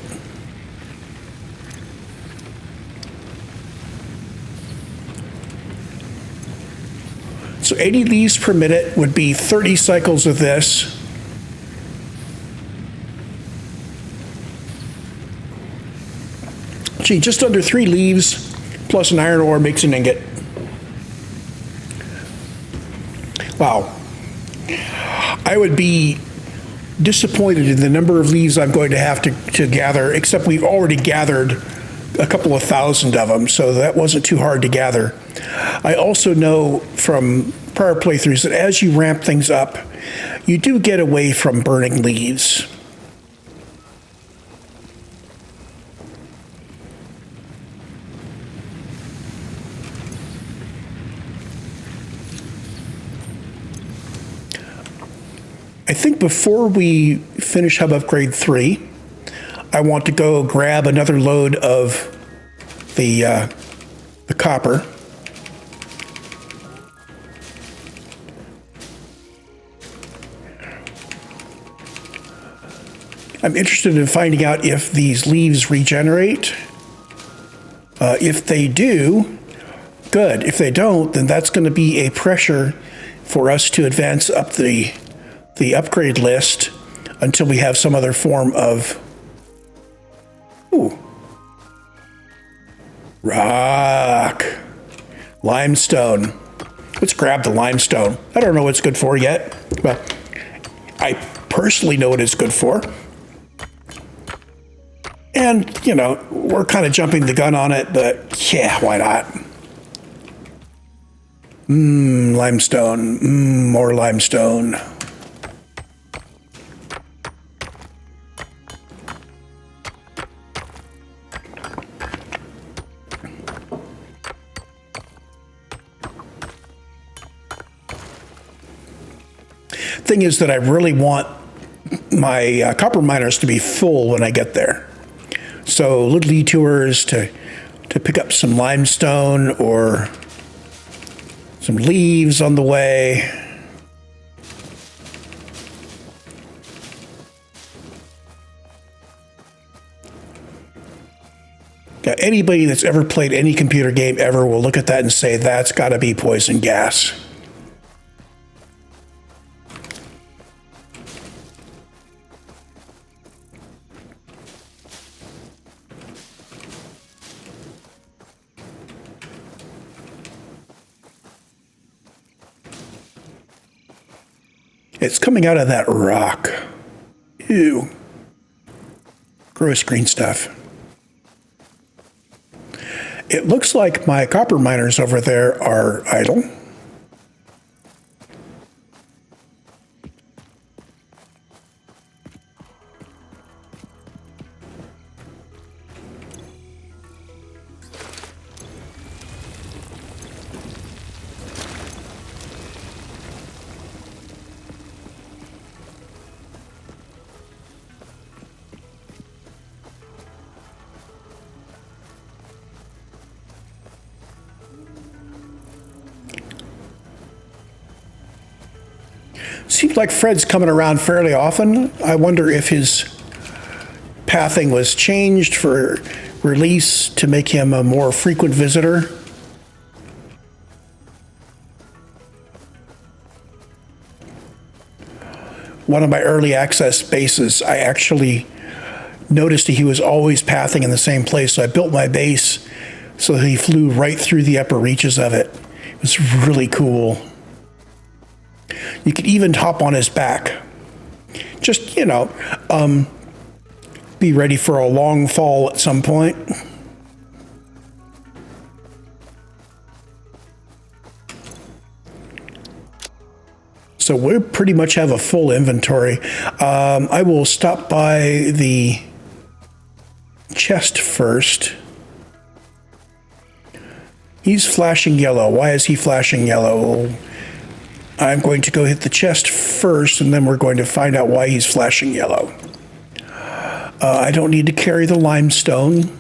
So 80 leaves per minute would be 30 cycles of this. Gee, just under 3 leaves plus an iron ore makes an ingot. Wow. I would be disappointed in the number of leaves I'm going to have to gather, except we've already gathered a couple of thousand of them, so that wasn't too hard to gather. I also know from prior playthroughs that as you ramp things up, you do get away from burning leaves. I think before we finish Hub Upgrade 3, I want to go grab another load of the copper. I'm interested in finding out if these leaves regenerate. If they do, good. If they don't, then that's going to be a pressure for us to advance up the upgrade list until we have some other form of... Ooh. Rock. Limestone. Let's grab the limestone. I don't know what it's good for yet, but I personally know what it's good for. And, you know, we're kind of jumping the gun on it, but yeah, why not? Limestone. More limestone. Thing is that I really want my copper miners to be full when I get there. So little detours to pick up some limestone or some leaves on the way. Now, anybody that's ever played any computer game ever will look at that and say, that's got to be poison gas. It's coming out of that rock. Ew. Gross green stuff. It looks like my copper miners over there are idle. Seems like Fred's coming around fairly often. I wonder if his pathing was changed for release to make him a more frequent visitor. One of my early access bases, I actually noticed he was always pathing in the same place, so I built my base so he flew right through the upper reaches of it. It was really cool. You could even hop on his back. Just, you know, be ready for a long fall at some point. So we pretty much have a full inventory. I will stop by the chest first. He's flashing yellow. Why is he flashing yellow? I'm going to go hit the chest first, and then we're going to find out why he's flashing yellow. I don't need to carry the limestone.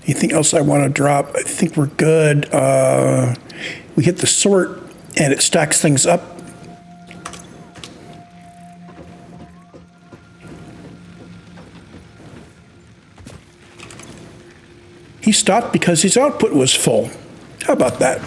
Anything else I want to drop? I think we're good. We hit the sort, and it stacks things up. He stopped because his output was full. How about that?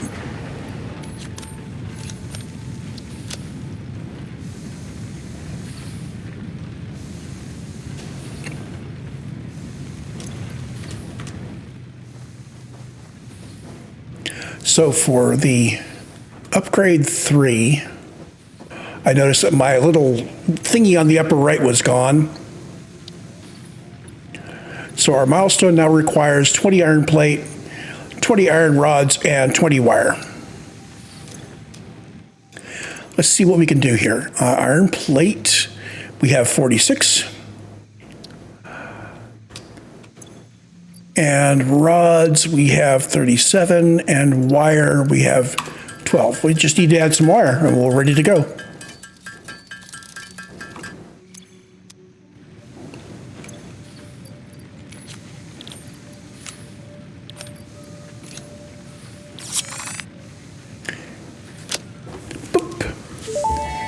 So for the upgrade 3, I noticed that my little thingy on the upper right was gone. So our milestone now requires 20 iron plate, 20 iron rods, and 20 wire. Let's see what we can do here. Iron plate, we have 46. And rods, we have 37. And wire, we have 12. We just need to add some wire and we're ready to go.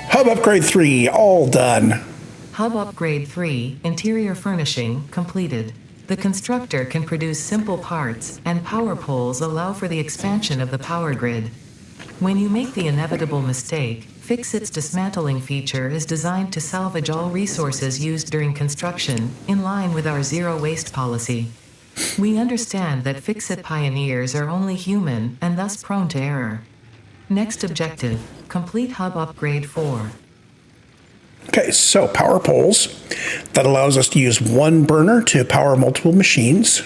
Hub upgrade 3, all done. Hub Upgrade 3, Interior Furnishing, completed. The constructor can produce simple parts, and power poles allow for the expansion of the power grid. When you make the inevitable mistake, Fixit's dismantling feature is designed to salvage all resources used during construction, in line with our zero waste policy. We understand that Fixit pioneers are only human, and thus prone to error. Next objective, complete Hub Upgrade 4. Okay, so power poles. That allows us to use one burner to power multiple machines.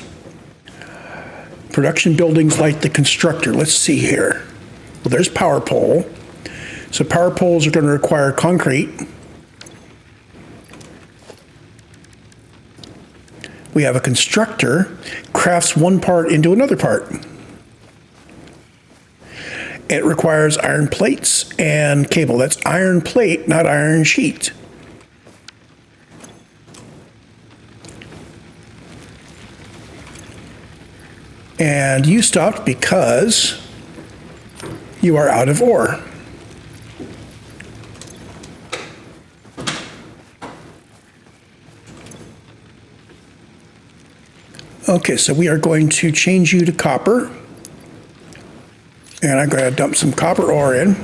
Production buildings like the constructor. Let's see here. Well, there's power pole. So power poles are going to require concrete. We have a constructor, crafts one part into another part. It requires iron plates and cable. That's iron plate, not iron sheet. And you stopped because you are out of ore. Okay, so we are going to change you to copper. And I'm going to dump some copper ore in.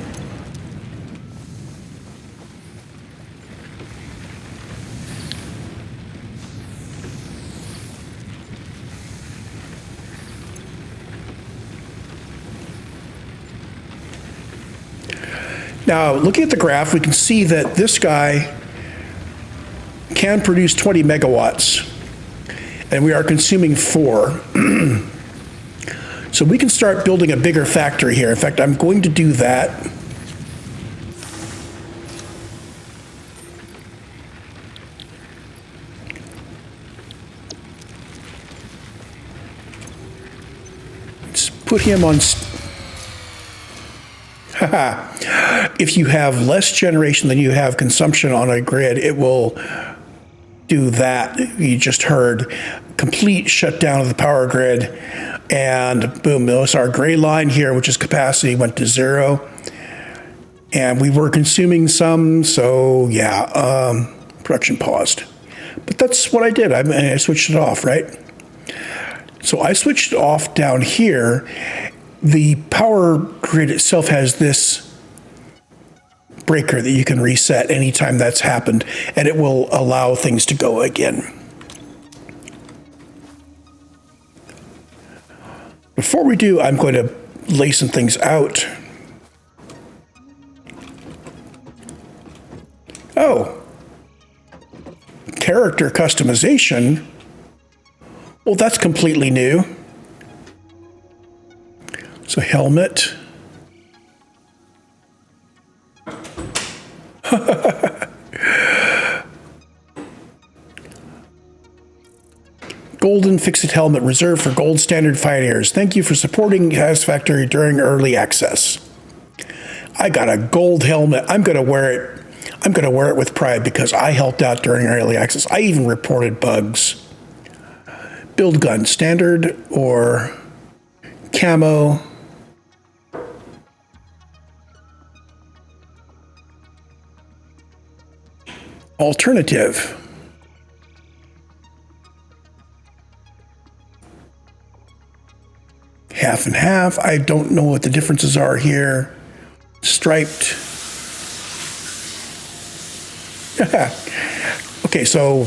Now, looking at the graph, we can see that this guy can produce 20 megawatts, and we are consuming 4. So we can start building a bigger factory here. In fact, I'm going to do that. Let's put him on. If you have less generation than you have consumption on a grid, it will do that. You just heard complete shutdown of the power grid. And boom, notice our gray line here, which is capacity, went to 0. And we were consuming some, so yeah, production paused. But that's what I did. I switched it off, right? So I switched it off down here. The power grid itself has this breaker that you can reset anytime that's happened, and it will allow things to go again. Before we do, I'm going to lay some things out. Oh, character customization. Well, that's completely new. So helmet. Golden Fix-It helmet reserved for gold standard pioneers. Thank you for supporting Satisfactory during early access. I got a gold helmet. I'm going to wear it. I'm going to wear it with pride because I helped out during early access. I even reported bugs. Build gun, standard or camo. Alternative. Half and half. I don't know what the differences are here. Striped. Okay, so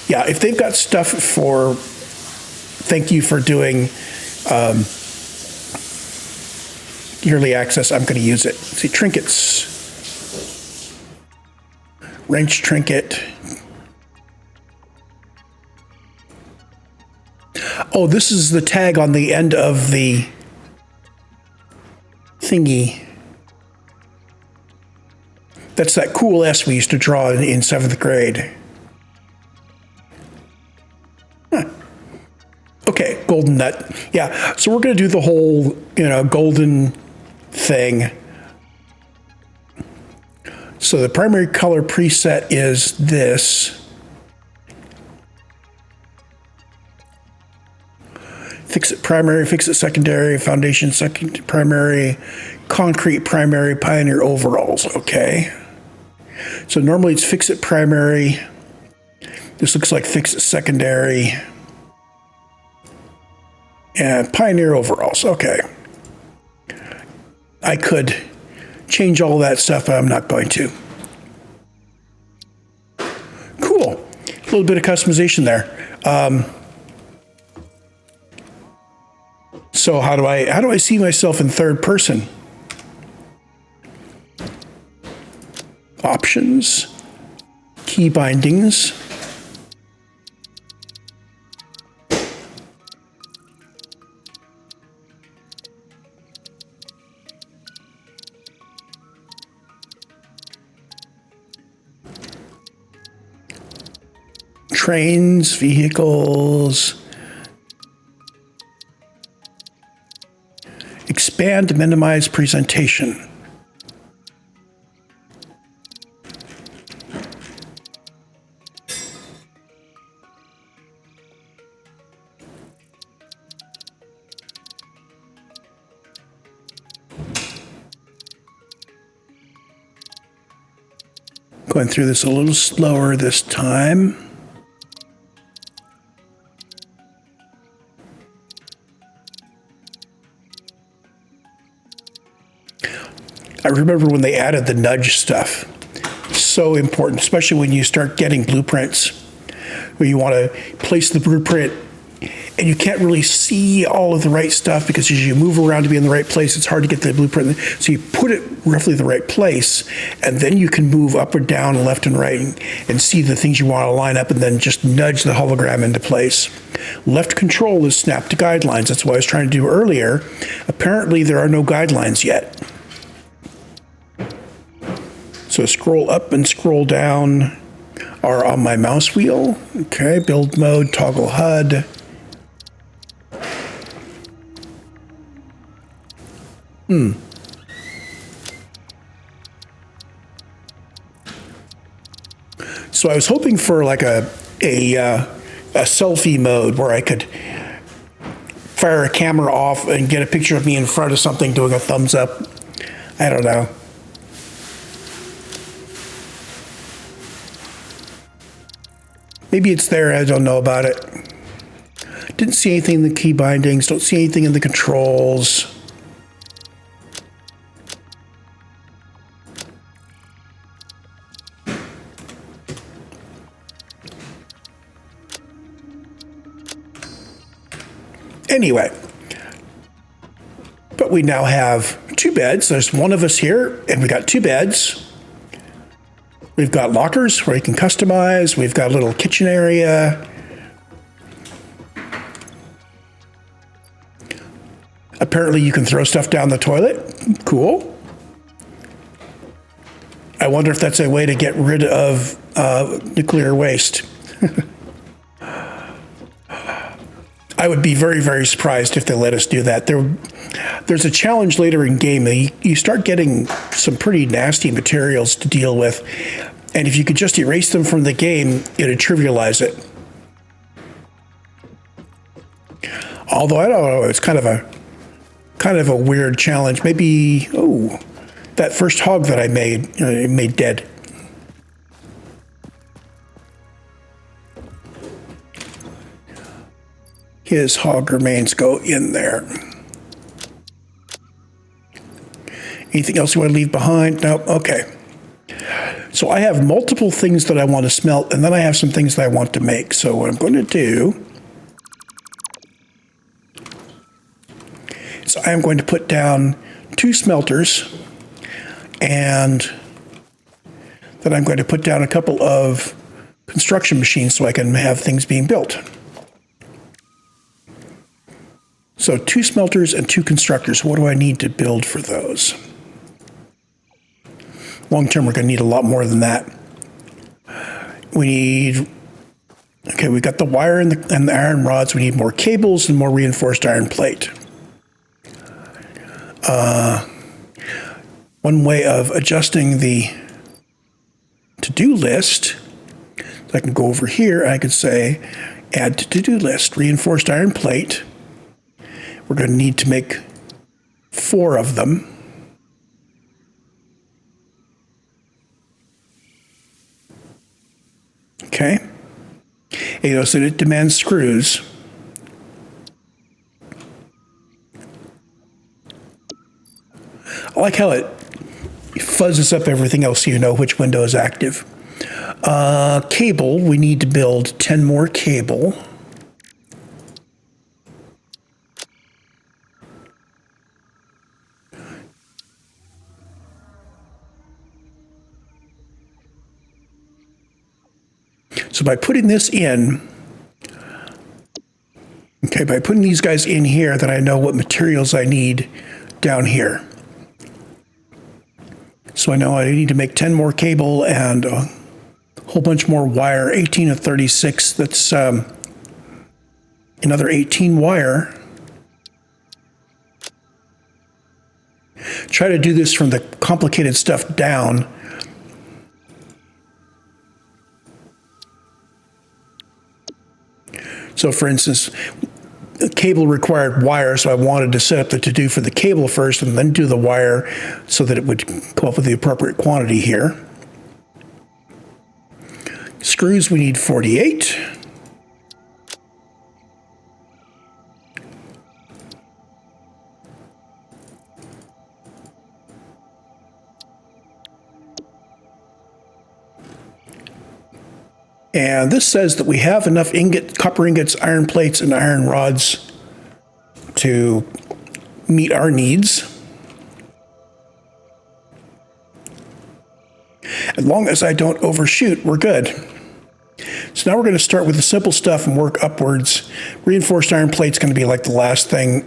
yeah, if they've got stuff for, thank you for doing early access, I'm going to use it. See, trinkets. wrench trinket. Oh, this is the tag on the end of the thingy. That's that cool S we used to draw in 7th grade. Huh. Okay, golden nut. Yeah, so we're going to do the whole, golden thing. So the primary color preset is this. Fix it primary, fix it secondary, foundation second primary, concrete primary, Pioneer overalls. Okay. So normally it's fix it primary. This looks like fix it secondary. And Pioneer overalls. Okay. I could change all that stuff, but I'm not going to. Cool. A little bit of customization there. So how do I see myself in third person? Options, key bindings. Trains, vehicles. Expand, minimize presentation. Going through this a little slower this time. I remember when they added the nudge stuff. So important, especially when you start getting blueprints where you want to place the blueprint and you can't really see all of the right stuff because as you move around to be in the right place, it's hard to get the blueprint. So you put it roughly the right place, and then you can move up or down, left and right, and see the things you want to line up, and then just nudge the hologram into place. Left control is snap to guidelines. That's what I was trying to do earlier. Apparently, there are no guidelines yet. So scroll up and scroll down are on my mouse wheel. Okay, build mode, toggle HUD. So I was hoping for like a selfie mode where I could fire a camera off and get a picture of me in front of something doing a thumbs up. I don't know. Maybe it's there, I don't know about it. Didn't see anything in the key bindings, don't see anything in the controls. Anyway, but we now have two beds. There's one of us here, and we got two beds. We've got lockers where you can customize. We've got a little kitchen area. Apparently you can throw stuff down the toilet. Cool. I wonder if that's a way to get rid of nuclear waste. I would be very, very surprised if they let us do that. There's a challenge later in game. You start getting some pretty nasty materials to deal with, and if you could just erase them from the game, it'd trivialize it. Although I don't know, it's kind of a weird challenge. Maybe that first hog that I made dead. His hog remains go in there. Anything else you want to leave behind? No? Okay. So I have multiple things that I want to smelt, and then I have some things that I want to make. So what I'm going to do is I am going to put down 2 smelters, and that I'm going to put down a couple of construction machines so I can have things being built. So 2 smelters and 2 constructors. What do I need to build for those? Long term, we're going to need a lot more than that. We need, okay, we got the wire and the iron rods. We need more cables and more reinforced iron plate. One way of adjusting the to-do list, I can go over here, I could say, add to to-do list, reinforced iron plate. We're going to need to make 4 of them. Okay. You know, so it demands screws. I like how it fuzzes up everything else so you know which window is active. Cable, we need to build 10 more cable. So by putting this in, okay, by putting these guys in here, then I know what materials I need down here. So I know I need to make 10 more cable and a whole bunch more wire, 18 of 36. That's another 18 wire. Try to do this from the complicated stuff down. So for instance, the cable required wire, so I wanted to set up the to-do for the cable first and then do the wire so that it would come up with the appropriate quantity here. Screws, we need 48. And this says that we have enough copper ingots, iron plates, and iron rods to meet our needs. As long as I don't overshoot, we're good. So now we're going to start with the simple stuff and work upwards. Reinforced iron plate's going to be like the last thing.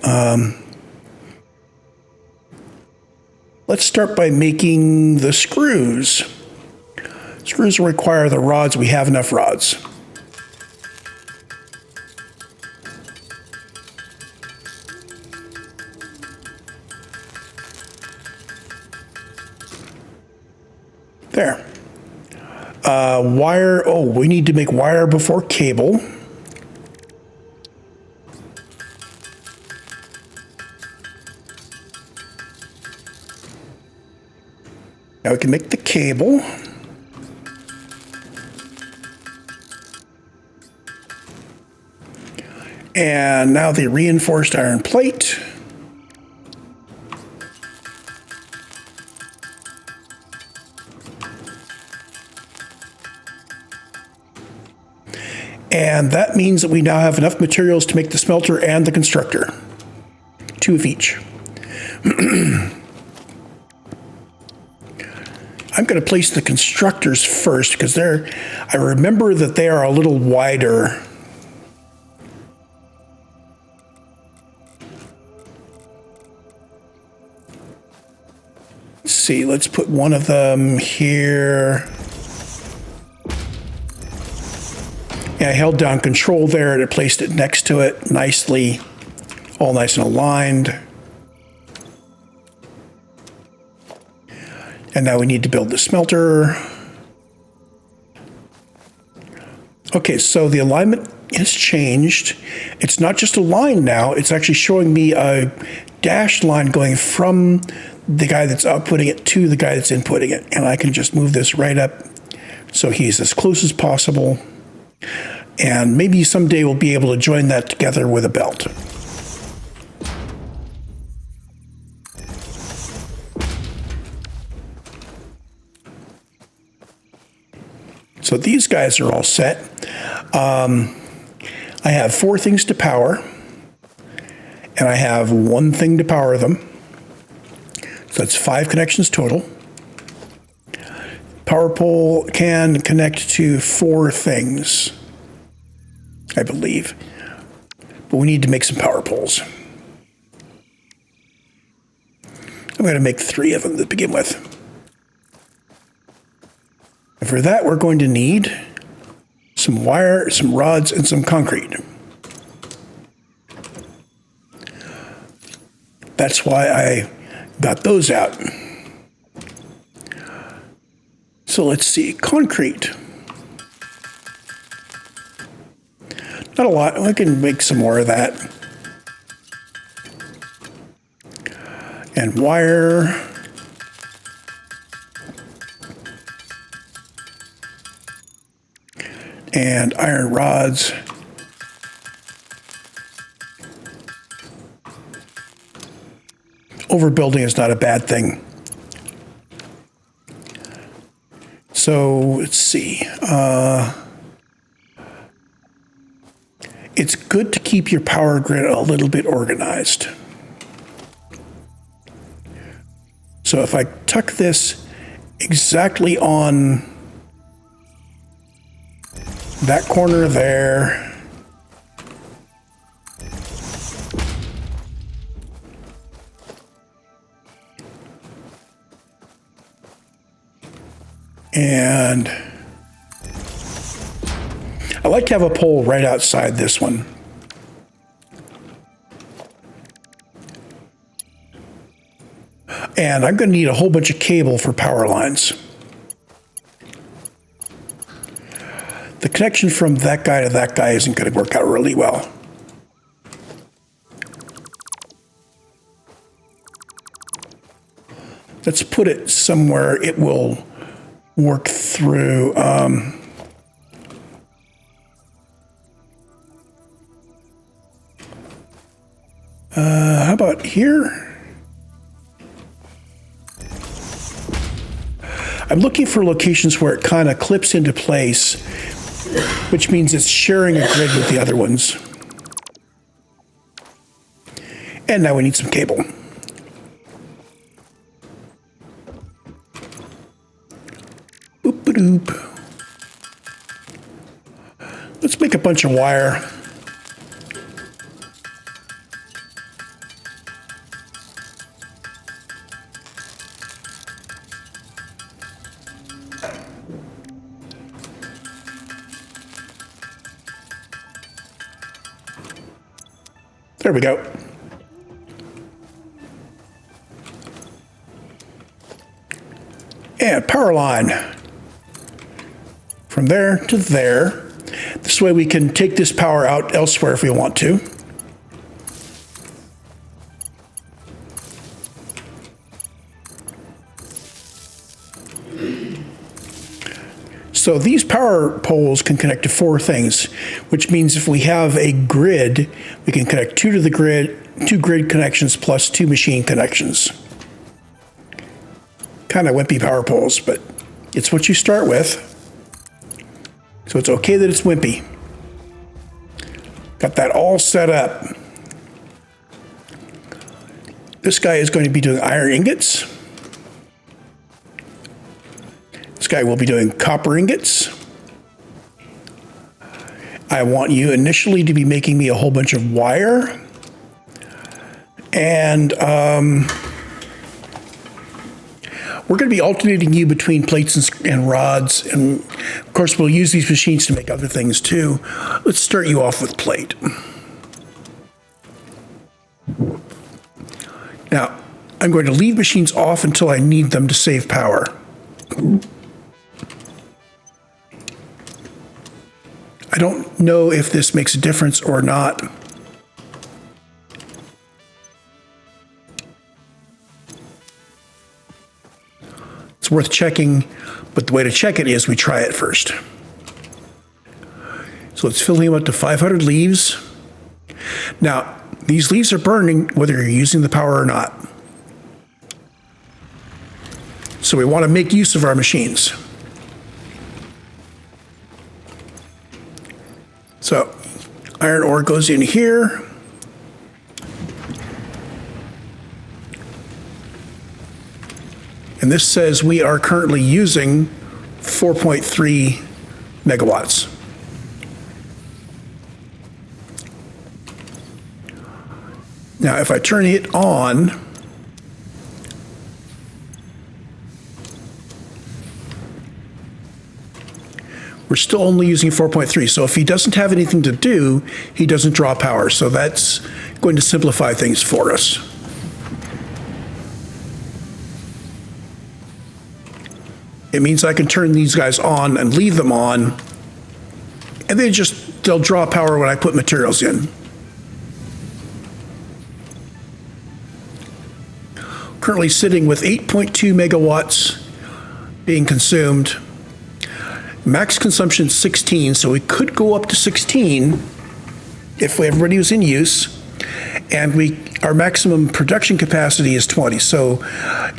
Let's start by making the screws. Screws will require the rods. We have enough rods. There. Wire, oh, we need to make wire before cable. Now we can make the cable. And now the reinforced iron plate. And that means that we now have enough materials to make the smelter and the constructor. 2 of each. I'm going to place the constructors first because I remember that they are a little wider. Let's see, let's put one of them here. Yeah, I held down control there and it placed it next to it nicely, all nice and aligned. And now we need to build the smelter. Okay, so the alignment has changed. It's not just a line now, it's actually showing me a dashed line going from the guy that's outputting it to the guy that's inputting it. And I can just move this right up so he's as close as possible. And maybe someday we'll be able to join that together with a belt. So these guys are all set. I have 4 things to power, and I have 1 thing to power them. So that's 5 connections total. power pole can connect to 4 things, I believe. But we need to make some power poles. I'm going to make 3 of them to begin with. And for that, we're going to need some wire, some rods, and some concrete. That's why I got those out. So let's see, concrete. Not a lot, I can make some more of that. And wire. And iron rods. Overbuilding is not a bad thing. So let's see. It's good to keep your power grid a little bit organized. So if I tuck this exactly on that corner there, and I like to have a pole right outside this one. And I'm going to need a whole bunch of cable for power lines. The connection from that guy to that guy isn't going to work out really well. Let's put it somewhere it will work through. How about here? I'm looking for locations where it kind of clips into place, which means it's sharing a grid with the other ones. And now we need some cable. Oop-a-doop. Let's make a bunch of wire. There we go. And power line from there to there. This way we can take this power out elsewhere if we want to. So these power poles can connect to 4 things, which means if we have a grid, we can connect 2 to the grid, 2 grid connections plus 2 machine connections. Kind of wimpy power poles, but it's what you start with. So it's okay that it's wimpy. Got that all set up. This guy is going to be doing iron ingots. This guy will be doing copper ingots. I want you initially to be making me a whole bunch of wire. And we're going to be alternating you between plates and rods. And of course, we'll use these machines to make other things too. Let's start you off with plate. Now, I'm going to leave machines off until I need them to save power. I don't know if this makes a difference or not. It's worth checking, but the way to check it is we try it first. So let's fill him up to 500 leaves. Now, these leaves are burning whether you're using the power or not. So we want to make use of our machines. So iron ore goes in here. And this says we are currently using 4.3 megawatts. Now, if I turn it on, we're still only using 4.3. So if he doesn't have anything to do, he doesn't draw power. So that's going to simplify things for us. It means I can turn these guys on and leave them on, and they'll draw power when I put materials in. Currently sitting with 8.2 megawatts being consumed. Max consumption is 16, so we could go up to 16 if everybody was in use. And our maximum production capacity is 20. So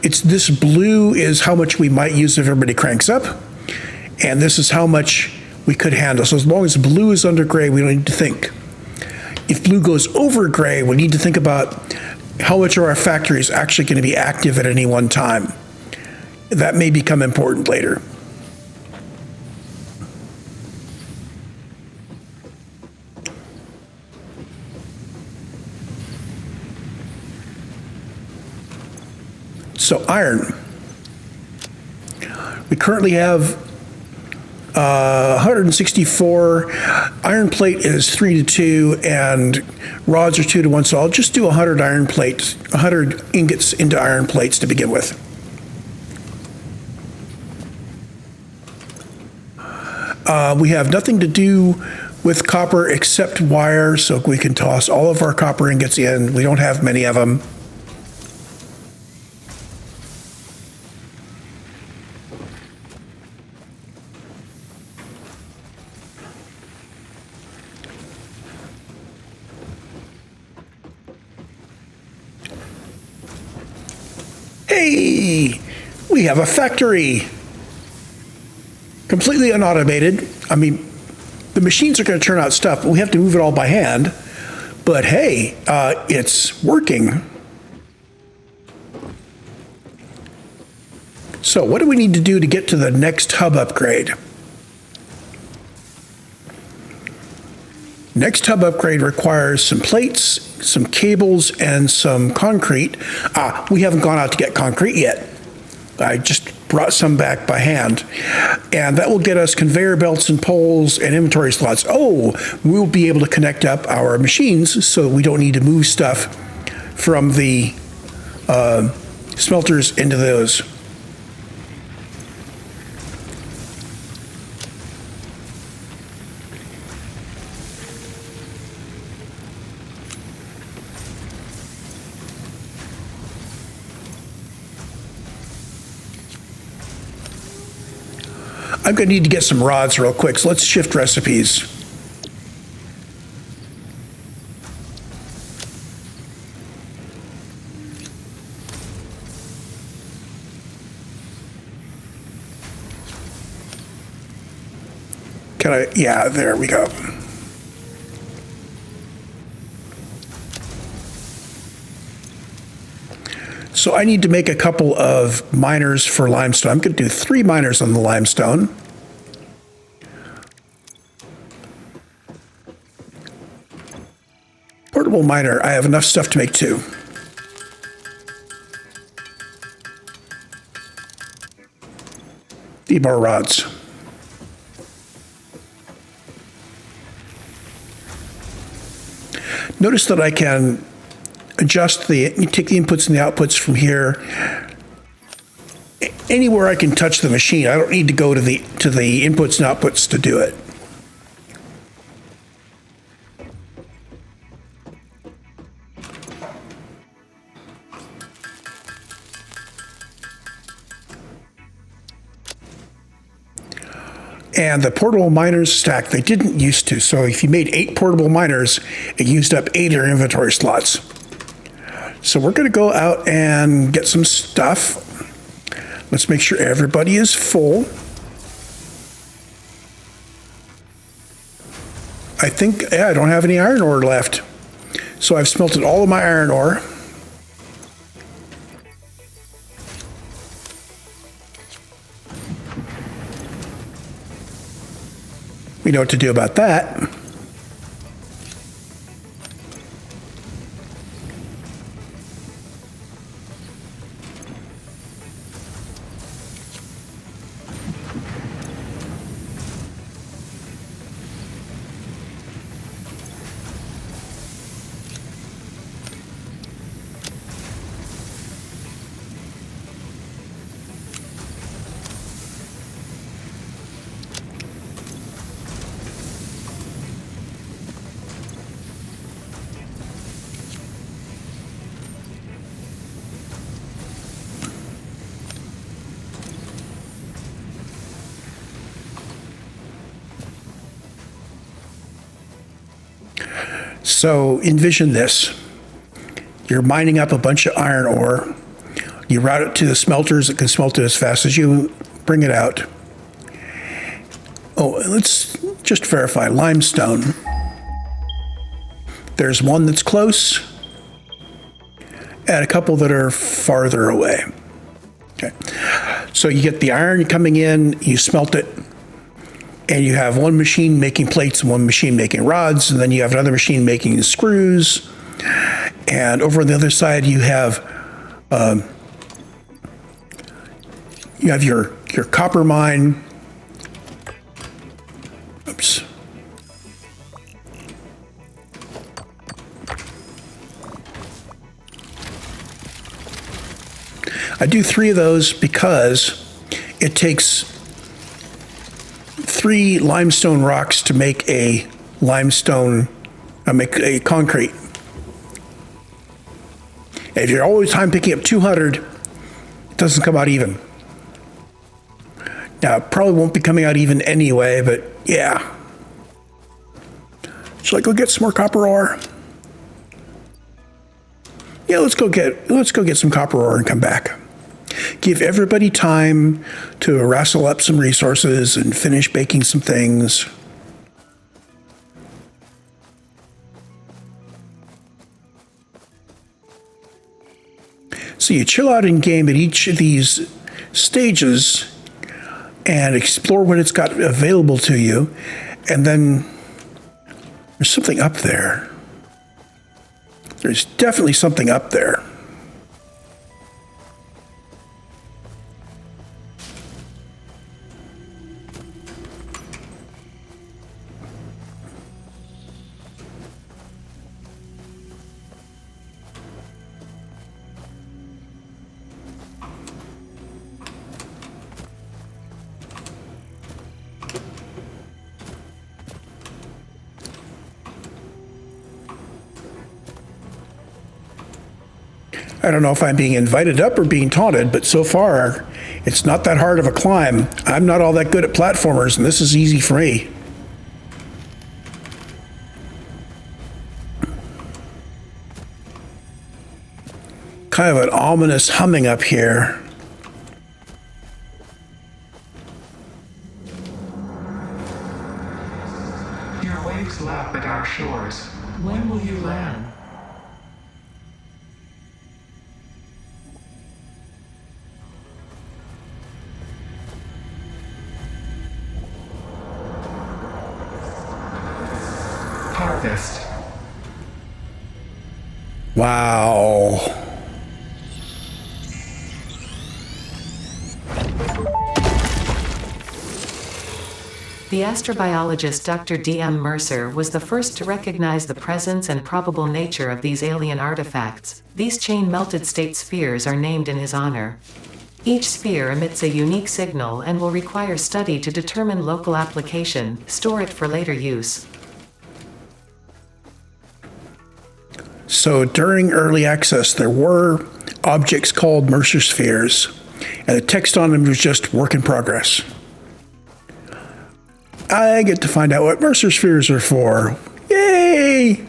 it's this blue is how much we might use if everybody cranks up, and this is how much we could handle. So as long as blue is under gray, we don't need to think. If blue goes over gray, we need to think about how much of our factory is actually going to be active at any one time. That may become important later. So iron. We currently have 164. Iron plate is 3-2, and rods are 2-1. So I'll just do 100 iron plates, 100 ingots into iron plates to begin with. We have nothing to do with copper except wire, so we can toss all of our copper ingots in. We don't have many of them. Hey, we have a factory. Completely unautomated. I mean, the machines are going to turn out stuff, but we have to move it all by hand. But hey, it's working. So what do we need to do to get to the next hub upgrade? Next hub upgrade requires some plates, some cables, and some concrete. We haven't gone out to get concrete yet. I just brought some back by hand. And that will get us conveyor belts and poles and inventory slots. Oh, we'll be able to connect up our machines so we don't need to move stuff from the smelters into those. I'm going to need to get some rods real quick, so let's shift recipes. Can I? Yeah, there we go. So I need to make a couple of miners for limestone. I'm going to do 3 miners on the limestone. Portable miner, I have enough stuff to make 2. Need more rods. Notice that I can adjust take the inputs and the outputs from here. Anywhere I can touch the machine, I don't need to go to the inputs and outputs to do it. And the portable miners stack, they didn't used to. So if you made 8 portable miners, it used up 8 of your inventory slots. So we're going to go out and get some stuff. Let's make sure everybody is full. I think, I don't have any iron ore left. So I've smelted all of my iron ore. We know what to do about that. So envision this. You're mining up a bunch of iron ore. You route it to the smelters that can smelt it as fast as you bring it out. Oh, let's just verify limestone. There's one that's close and a couple that are farther away. Okay. So you get the iron coming in, you smelt it, and you have one machine making plates and one machine making rods, and then you have another machine making screws. And over on the other side, you have your copper mine. Oops. I do 3 of those because it takes 3 limestone rocks to make a concrete. If you're always time picking up 200, it doesn't come out even. Now, it probably won't be coming out even anyway, but yeah. Should I go get some more copper ore? Yeah, let's go get some copper ore and come back. Give everybody time to wrestle up some resources and finish baking some things. So you chill out in game at each of these stages and explore what it's got available to you, and then there's something up there. There's definitely something up there. I don't know if I'm being invited up or being taunted, but so far, it's not that hard of a climb. I'm not all that good at platformers, and this is easy for me. Kind of an ominous humming up here. Your waves lap at our shores. When will you land? Harvest. Wow. The astrobiologist Dr. D.M. Mercer was the first to recognize the presence and probable nature of these alien artifacts. These chain-melted state spheres are named in his honor. Each sphere emits a unique signal and will require study to determine local application, store it for later use. So during early access, there were objects called Mercer spheres, and the text on them was just work in progress. I get to find out what Mercer spheres are for. Yay!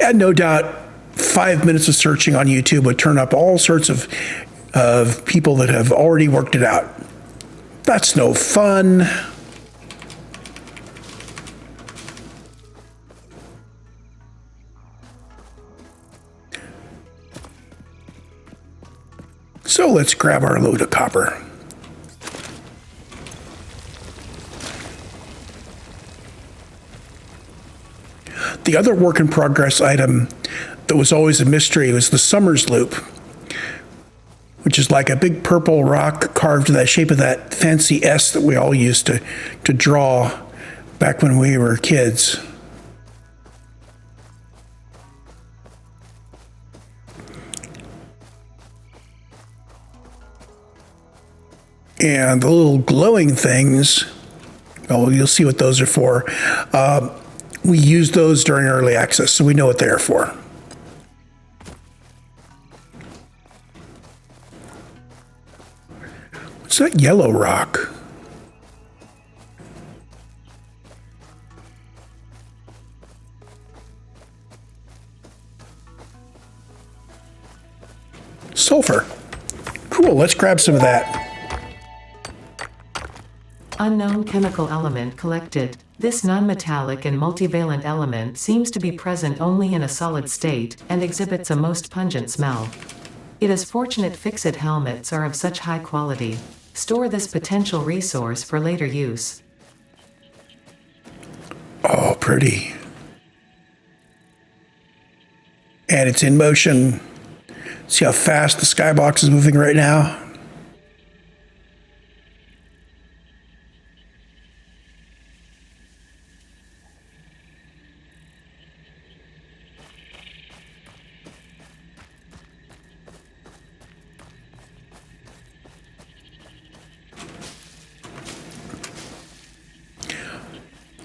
And no doubt, 5 minutes of searching on YouTube would turn up all sorts of people that have already worked it out. That's no fun. So let's grab our load of copper. The other work in progress item that was always a mystery was the Summers loop, which is like a big purple rock carved in the shape of that fancy S that we all used to draw back when we were kids. And the little glowing things, oh, you'll see what those are for. We used those during early access, so we know what they are for. What's that yellow rock? Sulfur. Cool, let's grab some of that. Unknown chemical element collected. This non-metallic and multivalent element seems to be present only in a solid state and exhibits a most pungent smell. It is fortunate fix-it helmets are of such high quality. Store this potential resource for later use. Oh, pretty. And it's in motion. See how fast the skybox is moving right now?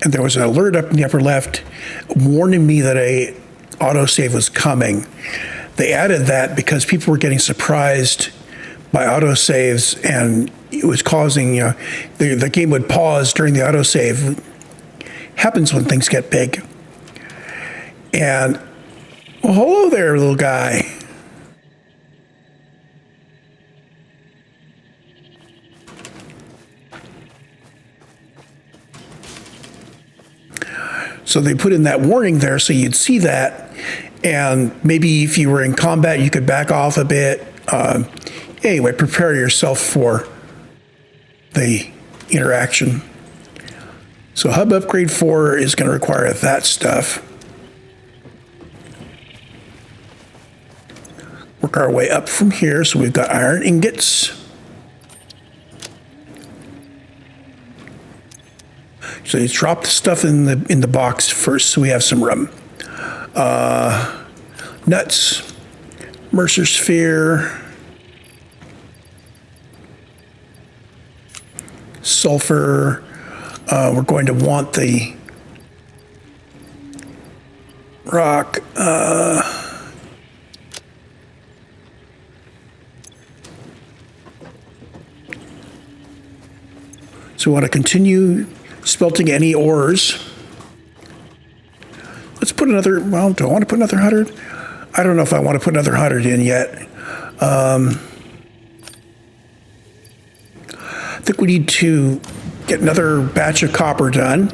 And there was an alert up in the upper left warning me that a autosave was coming. They added that because people were getting surprised by autosaves, and it was causing, the game would pause during the autosave. Happens when things get big. And, well, hello there, little guy. So they put in that warning there so you'd see that, and maybe if you were in combat, you could back off a bit. Anyway, prepare yourself for the interaction. So Hub Upgrade 4 is going to require that stuff. Work our way up from here. So we've got iron ingots. So you drop the stuff in the box first, so we have some room. Nuts, Mercer Sphere, sulfur. We're going to want the rock. So we want to continue smelting any ores. Let's put another, well, do I want to put another 100? I don't know if I want to put another 100 in yet. I think we need to get another batch of copper done.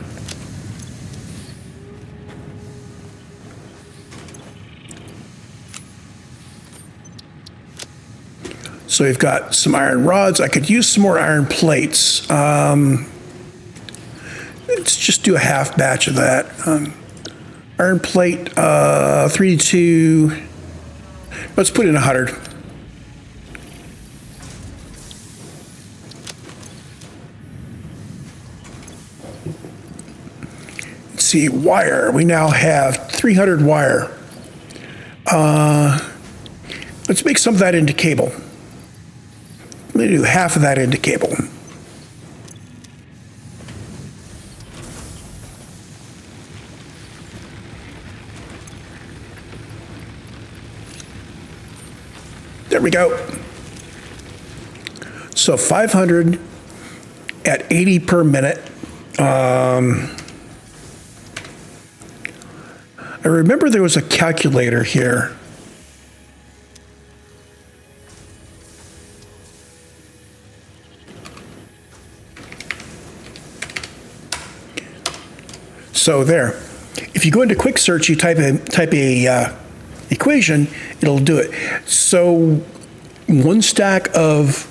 So we've got some iron rods. I could use some more iron plates. Let's just do a half batch of that. Iron plate, 3 to 2. Let's put in 100. Let's see, wire. We now have 300 wire. Let's make some of that into cable. Let me do half of that into cable. There we go. So 500 at 80 per minute. I remember there was a calculator here. So there. If you go into quick search, you type a equation, it'll do it. So one stack of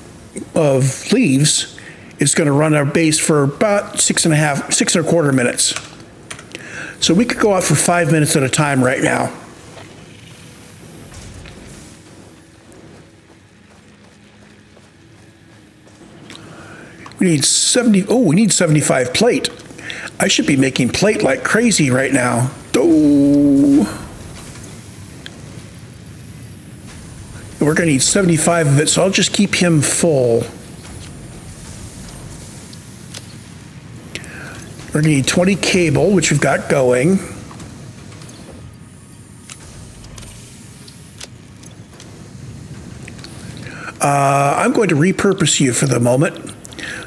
leaves is going to run our base for about 6.25 minutes. So we could go out for 5 minutes at a time right now. We need 70, oh, we need 75 plate. I should be making plate like crazy right now. Oh. We're going to need 75 of it, so I'll just keep him full. We're going to need 20 cable, which we've got going. I'm going to repurpose you for the moment.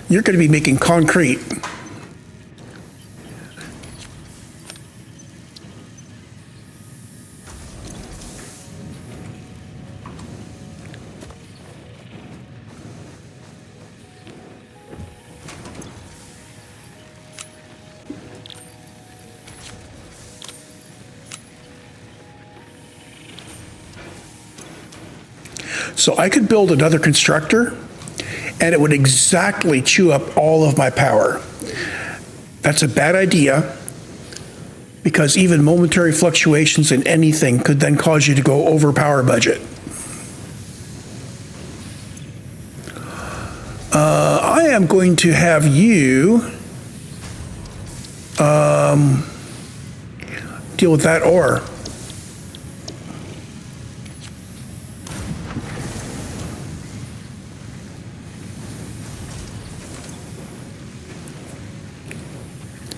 You're going to be making concrete. So I could build another constructor, and it would exactly chew up all of my power. That's a bad idea, because even momentary fluctuations in anything could then cause you to go over power budget. I am going to have you deal with that ore.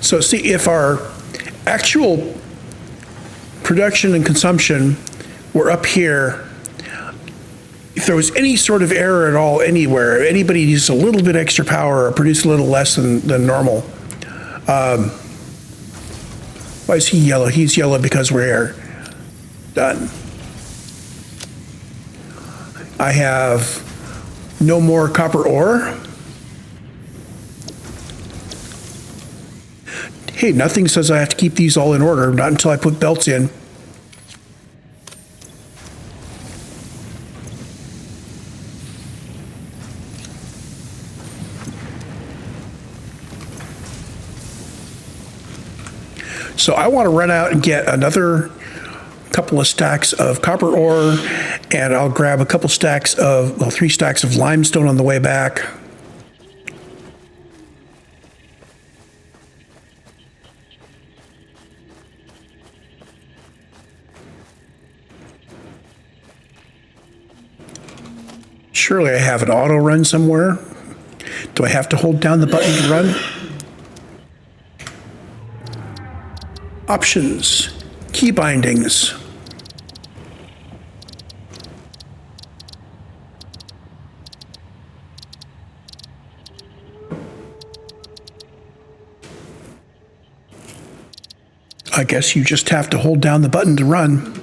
So see, if our actual production and consumption were up here, if there was any sort of error at all anywhere, if anybody used a little bit extra power or produced a little less than normal, why is he yellow? He's yellow because we're here. Done. I have no more copper ore. Hey, nothing says I have to keep these all in order, not until I put belts in. So I want to run out and get another couple of stacks of copper ore, and I'll grab a couple stacks of, well, 3 stacks of limestone on the way back. Surely I have an auto run somewhere. Do I have to hold down the button to run? Options, key bindings. I guess you just have to hold down the button to run.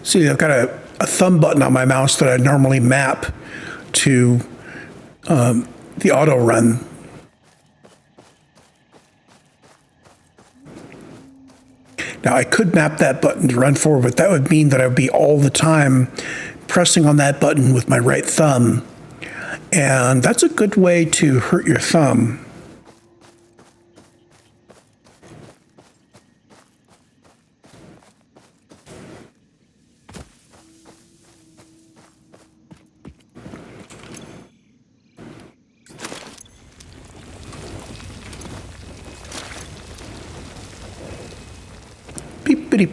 See, I've got a thumb button on my mouse that I normally map to the auto run. Now, I could map that button to run forward, but that would mean that I would be all the time pressing on that button with my right thumb. And that's a good way to hurt your thumb. Beep-a-deep.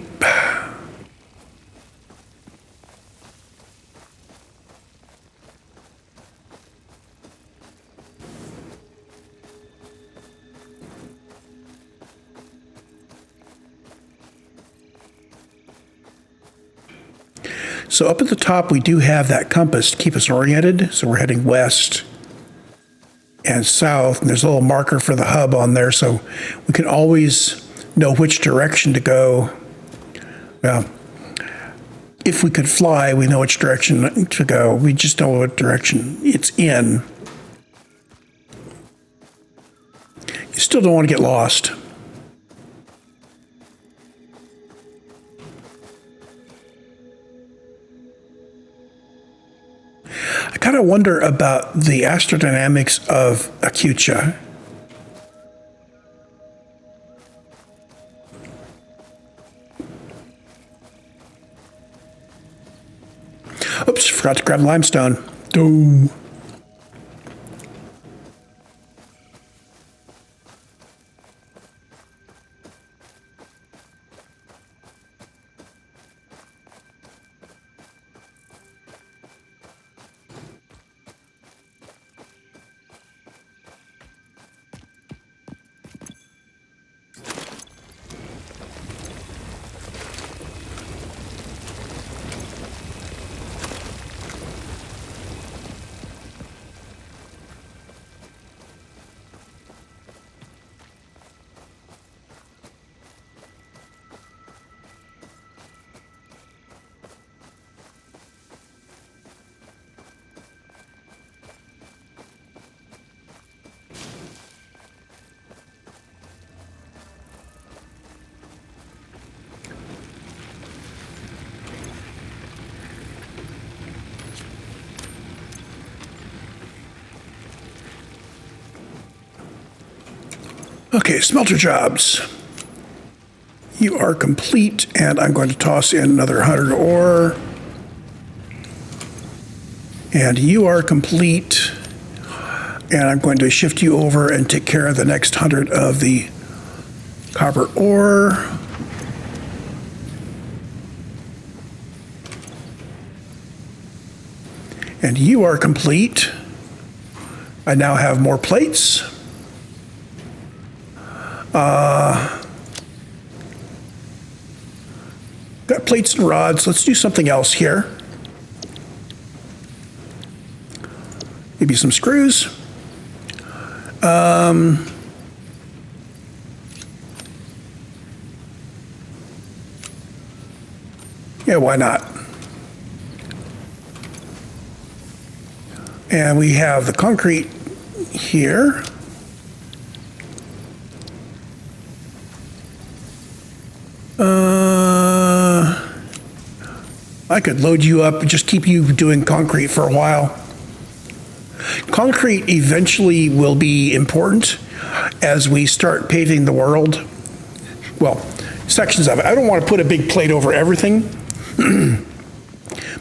So up at the top, we do have that compass to keep us oriented. So we're heading west and south, and there's a little marker for the hub on there, so we can always know which direction to go. Well, if we could fly, we know which direction to go. We just know what direction it's in. You still don't want to get lost. I kind of wonder about the astrodynamics of Acucha. Oops, forgot to grab limestone. Oh. Okay, smelter jobs. You are complete, and I'm going to toss in another 100 ore. And you are complete, and I'm going to shift you over and take care of the next 100 of the copper ore. And you are complete. I now have more plates. Got plates and rods. Let's do something else here. Maybe some screws. Yeah, why not? And we have the concrete here. I could load you up and just keep you doing concrete for a while. Concrete eventually will be important as we start paving the world. Well, sections of it. I don't want to put a big plate over everything,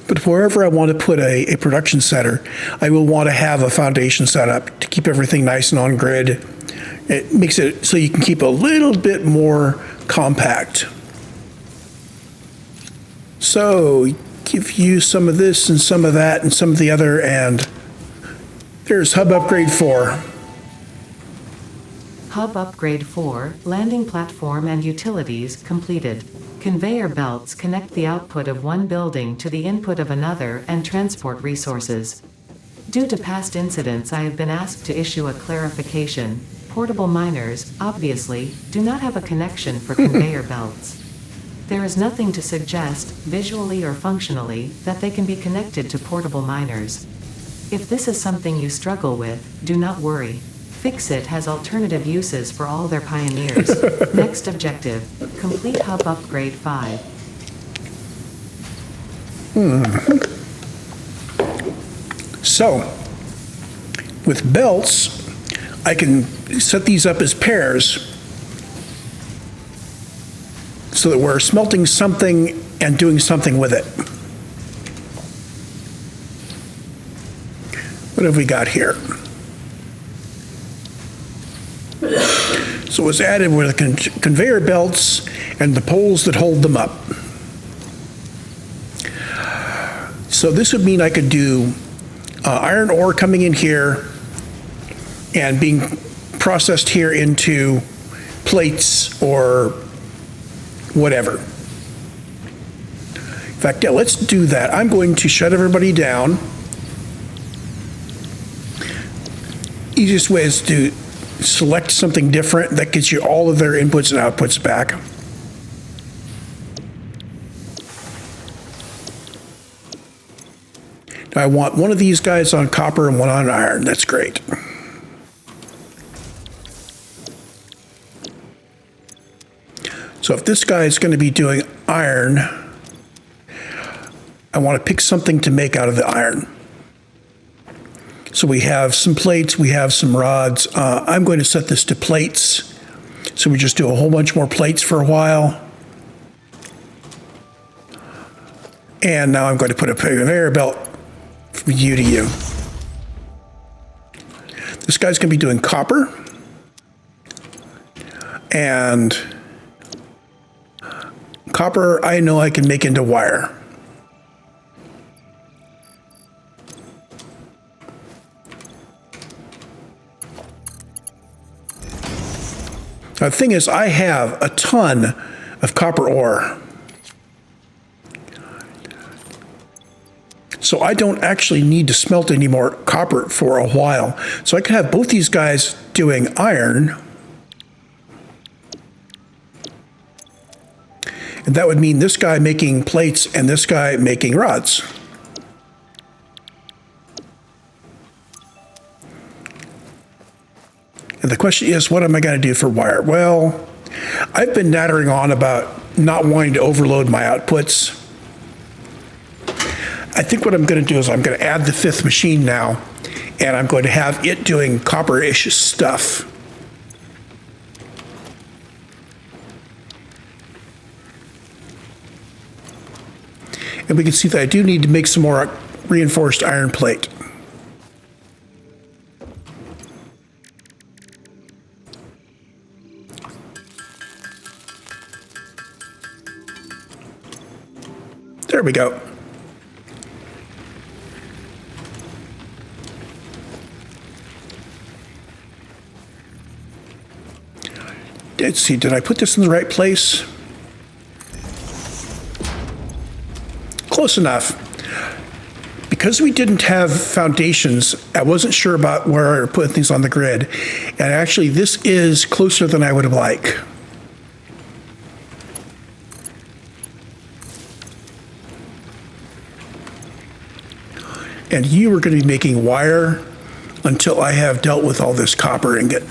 but wherever I want to put a production center, I will want to have a foundation set up to keep everything nice and on grid. It makes it so you can keep a little bit more compact. So give you some of this and some of that and some of the other, and there's Hub Upgrade 4. Hub Upgrade 4, landing platform and utilities completed. Conveyor belts connect the output of one building to the input of another and transport resources. Due to past incidents, I have been asked to issue a clarification. Portable miners, obviously, do not have a connection for conveyor belts. There is nothing to suggest, visually or functionally, that they can be connected to portable miners. If this is something you struggle with, do not worry. Fixit has alternative uses for all their pioneers. Next objective, complete Hub Upgrade 5. So, with belts, I can set these up as pairs so that we're smelting something and doing something with it. What have we got here? So it's added with conveyor belts and the poles that hold them up. So this would mean I could do iron ore coming in here and being processed here into plates or whatever. In fact, yeah, let's do that. I'm going to shut everybody down. Easiest way is to select something different that gets you all of their inputs and outputs back. Now I want one of these guys on copper and one on iron. That's great. So if this guy is going to be doing iron, I want to pick something to make out of the iron. So we have some plates, we have some rods. I'm going to set this to plates. So we just do a whole bunch more plates for a while. And now I'm going to put a conveyor belt from you to you. This guy's going to be doing copper. And copper, I know I can make into wire. Now, the thing is, I have a ton of copper ore. So I don't actually need to smelt any more copper for a while. So I can have both these guys doing iron. And that would mean this guy making plates and this guy making rods. And the question is, what am I going to do for wire? Well, I've been nattering on about not wanting to overload my outputs. I think what I'm going to do is I'm going to add the 5th machine now, and I'm going to have it doing copper-ish stuff. And we can see that I do need to make some more reinforced iron plate. There we go. Let's see, did I put this in the right place? Close enough. Because we didn't have foundations, I wasn't sure about where to put things on the grid. And actually, this is closer than I would have liked. And you are going to be making wire until I have dealt with all this copper ingot.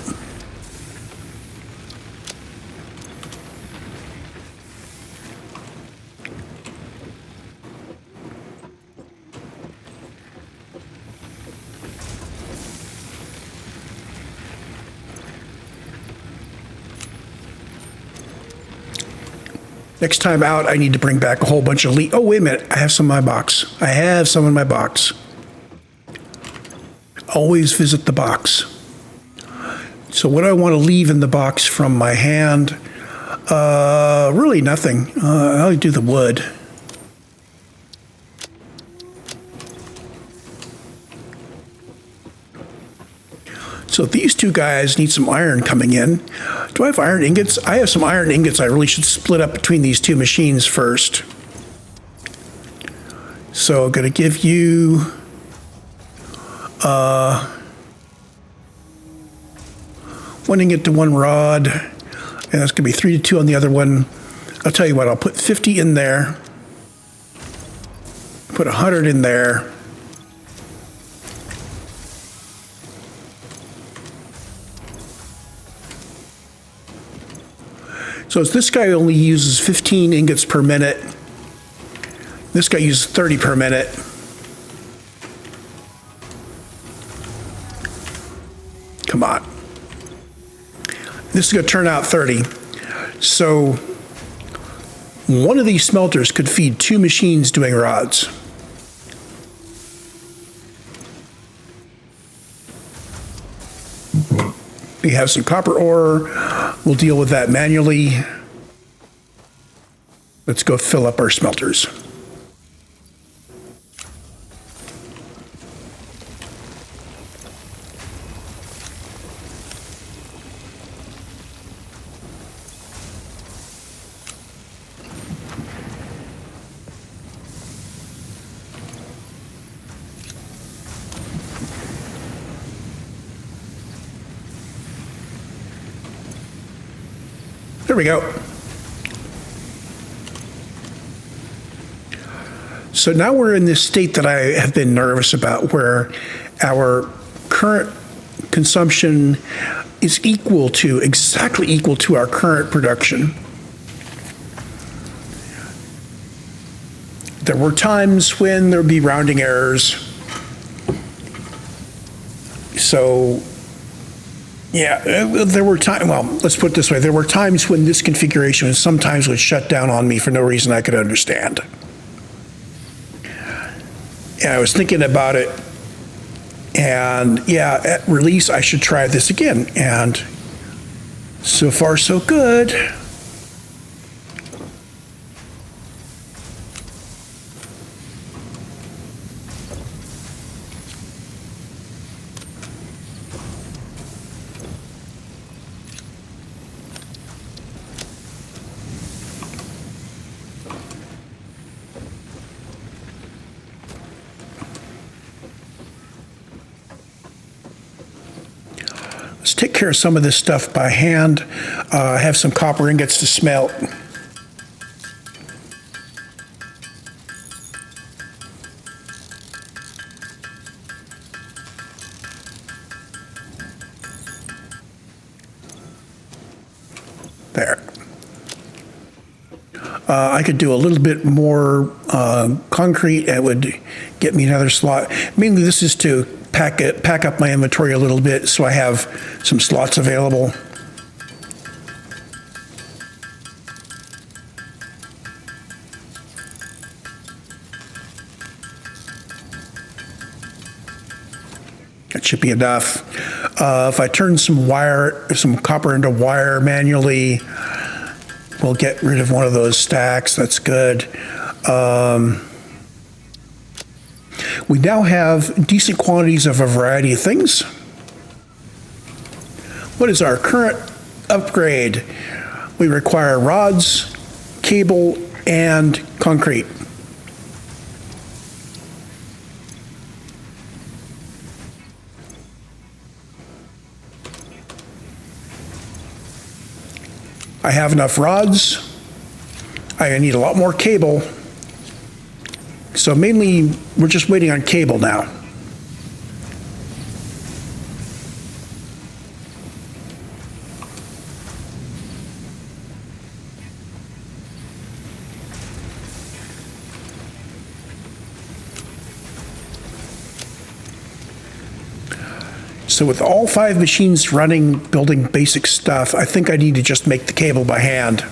Next time out, I need to bring back a whole bunch of oh, wait a minute. I have some in my box. I have some in my box. Always visit the box. So what do I want to leave in the box from my hand? Really nothing. I'll do the wood. So these two guys need some iron coming in. Do I have iron ingots? I have some iron ingots I really should split up between these two machines first. So I'm going to give you one ingot to one rod, and that's going to be 3 to 2 on the other one. I'll tell you what, I'll put 50 in there, put 100 in there. So this guy only uses 15 ingots per minute. This guy uses 30 per minute. Come on. This is going to turn out 30. So one of these smelters could feed 2 machines doing rods. We have some copper ore. We'll deal with that manually. Let's go fill up our smelters. There we go. So now we're in this state that I have been nervous about, where our current consumption is exactly equal to our current production. There were times when there would be rounding errors. So yeah, there were times, well, let's put it this way. There were times when this configuration sometimes would shut down on me for no reason I could understand. And I was thinking about it, and yeah, at release, I should try this again. And so far, so good. Let's take care of some of this stuff by hand. I have some copper ingots to smelt. There. I could do a little bit more concrete. It would get me another slot. Mainly this is to pack up my inventory a little bit so I have some slots available. That should be enough. If I turn some copper into wire manually, we'll get rid of one of those stacks. That's good. We now have decent quantities of a variety of things. What is our current upgrade? We require rods, cable, and concrete. I have enough rods. I need a lot more cable. So mainly, we're just waiting on cable now. So with all 5 machines running, building basic stuff, I think I need to just make the cable by hand.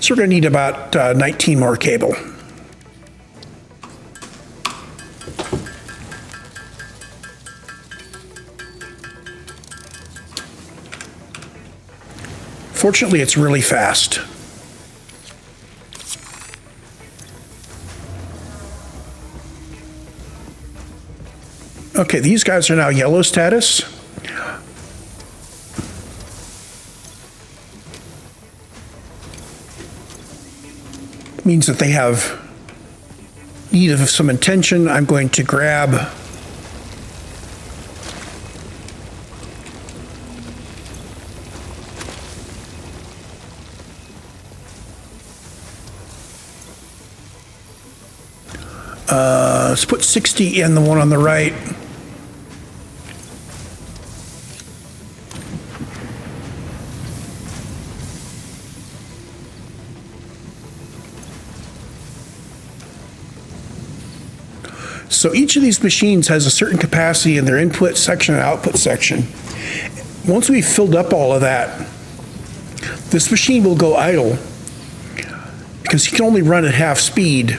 So we're going to need about 19 more cable. Fortunately, it's really fast. Okay, these guys are now yellow status. Means that they have need of some attention. I'm going to grab let's put 60 in the one on the right. So each of these machines has a certain capacity in their input section and output section. Once we've filled up all of that, this machine will go idle because you can only run at half speed.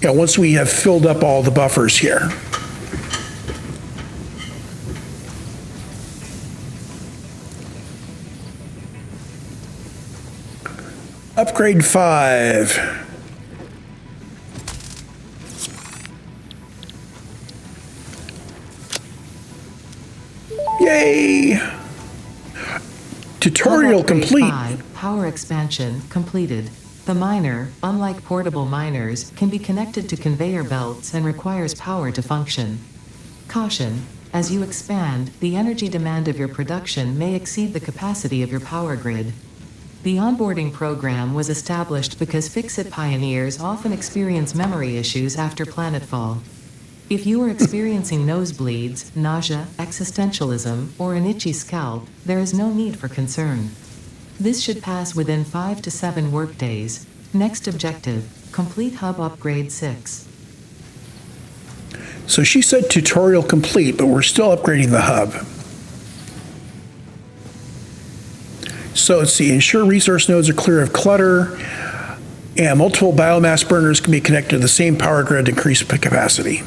Once we have filled up all the buffers here. Upgrade 5. Yay! Tutorial complete. 5, power expansion completed. The miner, unlike portable miners, can be connected to conveyor belts and requires power to function. Caution: as you expand, the energy demand of your production may exceed the capacity of your power grid. The onboarding program was established because Fix-It pioneers often experience memory issues after planetfall. If you are experiencing nosebleeds, nausea, existentialism, or an itchy scalp, there is no need for concern. This should pass within 5 to 7 workdays. Next objective, complete hub upgrade 6. So she said tutorial complete, but we're still upgrading the hub. So let's see, ensure resource nodes are clear of clutter. And multiple biomass burners can be connected to the same power grid to increase capacity.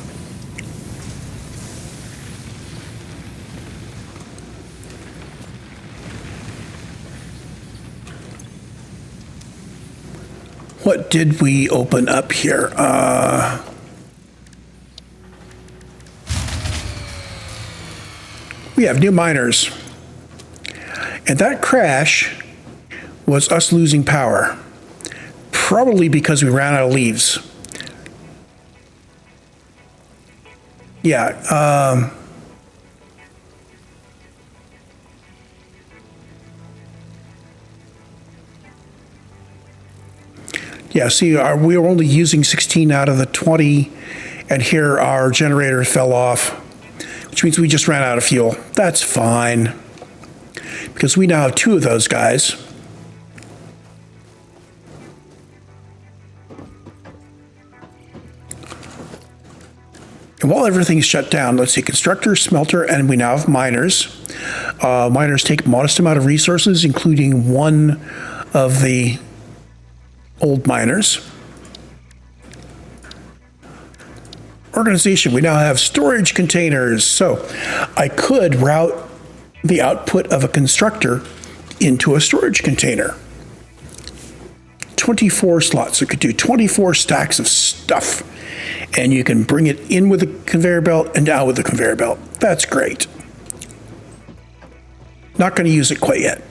What did we open up here? We have new miners. And that crash was us losing power. Probably because we ran out of leaves. Yeah. Yeah, see, we were only using 16 out of the 20, and here our generator fell off, which means we just ran out of fuel. That's fine, because we now have 2 of those guys. And while everything's shut down, let's see, constructor, smelter, and we now have miners. Miners take a modest amount of resources, including one of the old miners. Organization, we now have storage containers. So I could route the output of a constructor into a storage container. 24 slots. It could do 24 stacks of stuff. And you can bring it in with the conveyor belt and out with the conveyor belt. That's great. Not going to use it quite yet.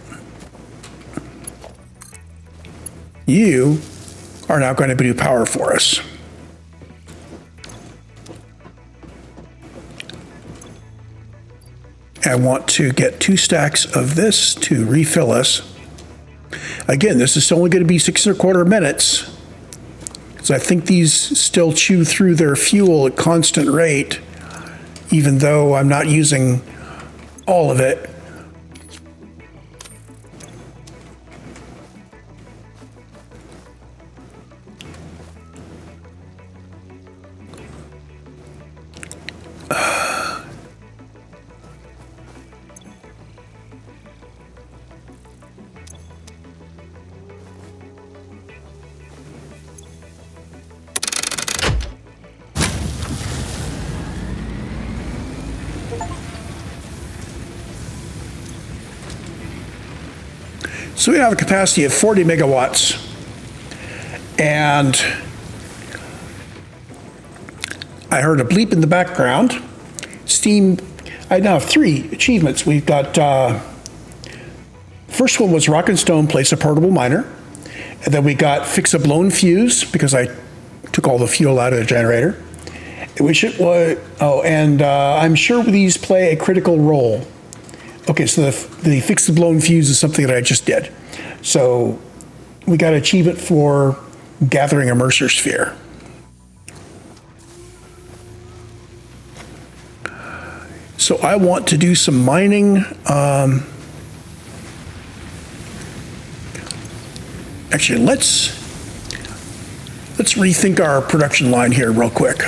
You are now going to do power for us. I want to get 2 stacks of this to refill us. Again, this is only going to be 6.25 minutes. So I think these still chew through their fuel at constant rate, even though I'm not using all of it. So we have a capacity of 40 megawatts. And I heard a bleep in the background. Steam, I now have 3 achievements. We've got, first one was Rock and Stone place a portable miner. And then we got fix a blown fuse because I took all the fuel out of the generator. Which it was, I'm sure these play a critical role. Okay, so the fix the blown fuse is something that I just did. So we got an achievement for gathering a Mercer sphere. So I want to do some mining. Actually, let's rethink our production line here real quick.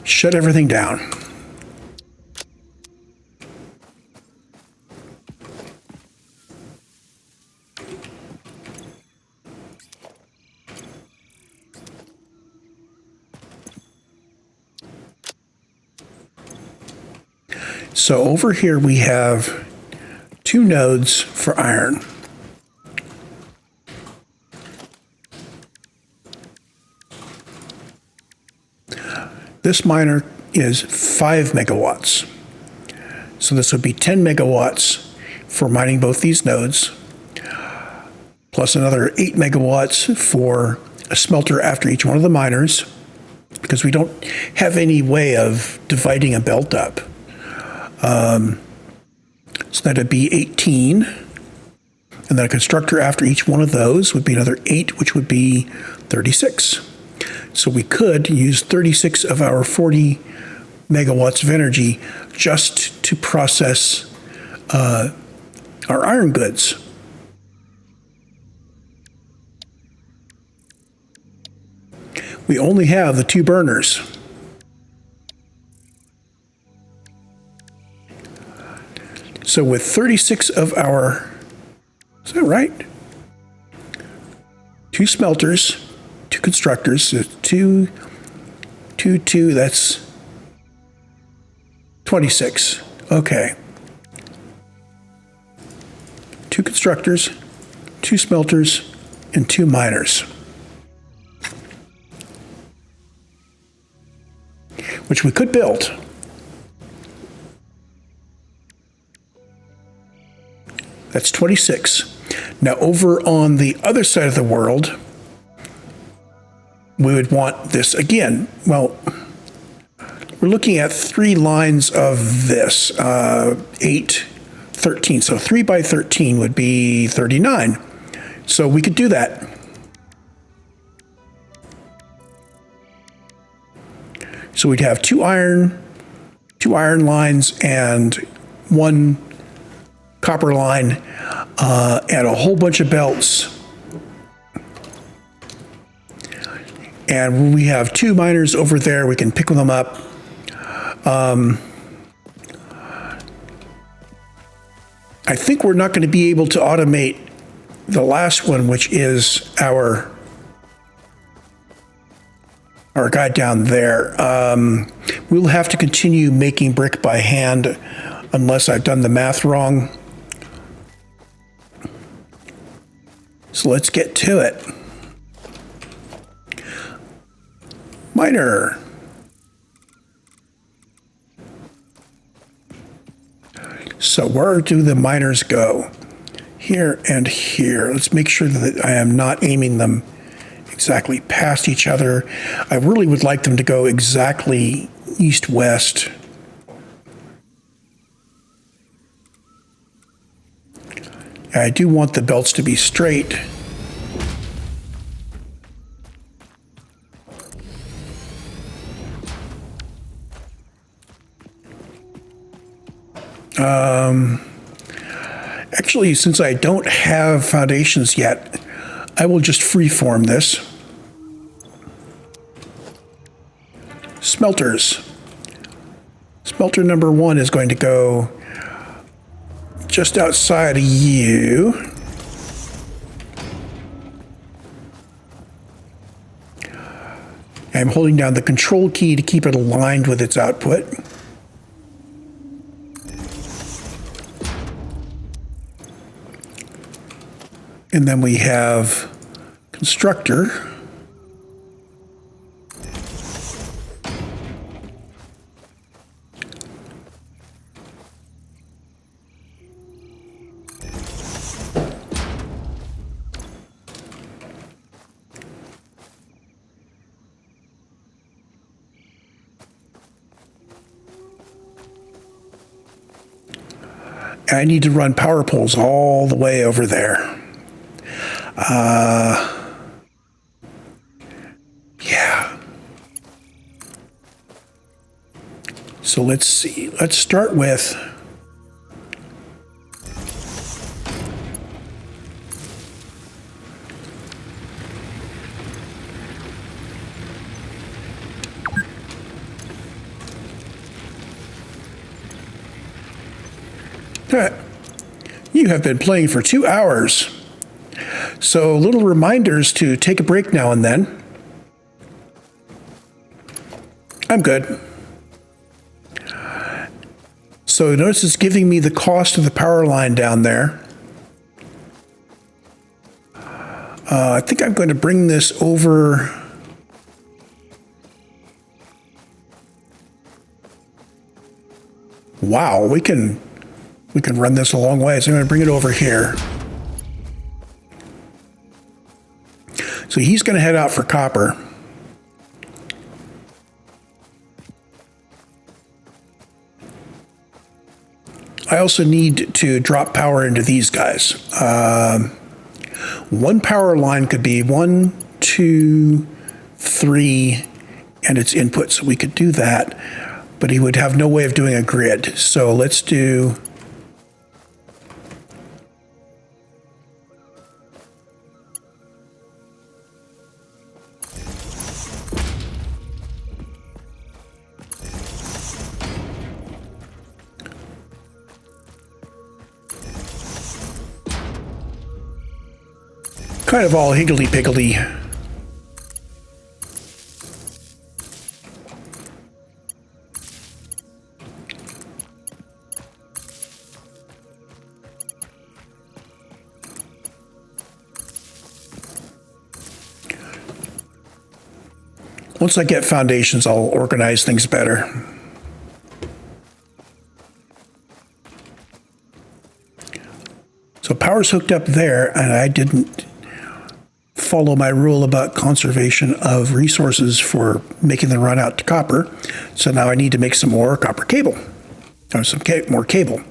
Shut everything down. So over here we have 2 nodes for iron. This miner is 5 megawatts. So this would be 10 megawatts for mining both these nodes, plus another 8 megawatts for a smelter after each one of the miners, because we don't have any way of dividing a belt up. So that'd be 18. And then a constructor after each one of those would be another 8, which would be 36. So we could use 36 of our 40 megawatts of energy just to process our iron goods. We only have the 2 burners. So with 36 of our, is that right? 2 smelters, 2 constructors, so 2, that's 26. Okay. 2 constructors, 2 smelters, and 2 miners. Which we could build. That's 26. Now over on the other side of the world, we would want this again. Well, we're looking at 3 lines of this, 8, 13. So 3 by 13 would be 39. So we could do that. So we'd have 2 iron lines and 1 copper line, and a whole bunch of belts. And when we have 2 miners over there, we can pick them up. I think we're not going to be able to automate the last one, which is our guy down there. We'll have to continue making brick by hand unless I've done the math wrong. So let's get to it. Miner. So where do the miners go? Here and here. Let's make sure that I am not aiming them exactly past each other. I really would like them to go exactly east-west. I do want the belts to be straight. Actually, since I don't have foundations yet, I will just freeform this. Smelters. Smelter number 1 is going to go just outside of you. I'm holding down the control key to keep it aligned with its output. And then we have constructor. I need to run power poles all the way over there. Yeah. So let's see. Let's start with you have been playing for 2 hours. So little reminders to take a break now and then. I'm good. So notice it's giving me the cost of the power line down there. I think I'm going to bring this over. Wow, we can run this a long way. So I'm going to bring it over here. So he's going to head out for copper. I also need to drop power into these guys. One power line could be 1, 2, 3, and its input. So we could do that, but he would have no way of doing a grid. So let's do... kind of all higgledy-piggledy. Once I get foundations, I'll organize things better. So power's hooked up there, and I didn't follow my rule about conservation of resources for making the run out to copper. So now I need to make some more copper cable, or some more cable.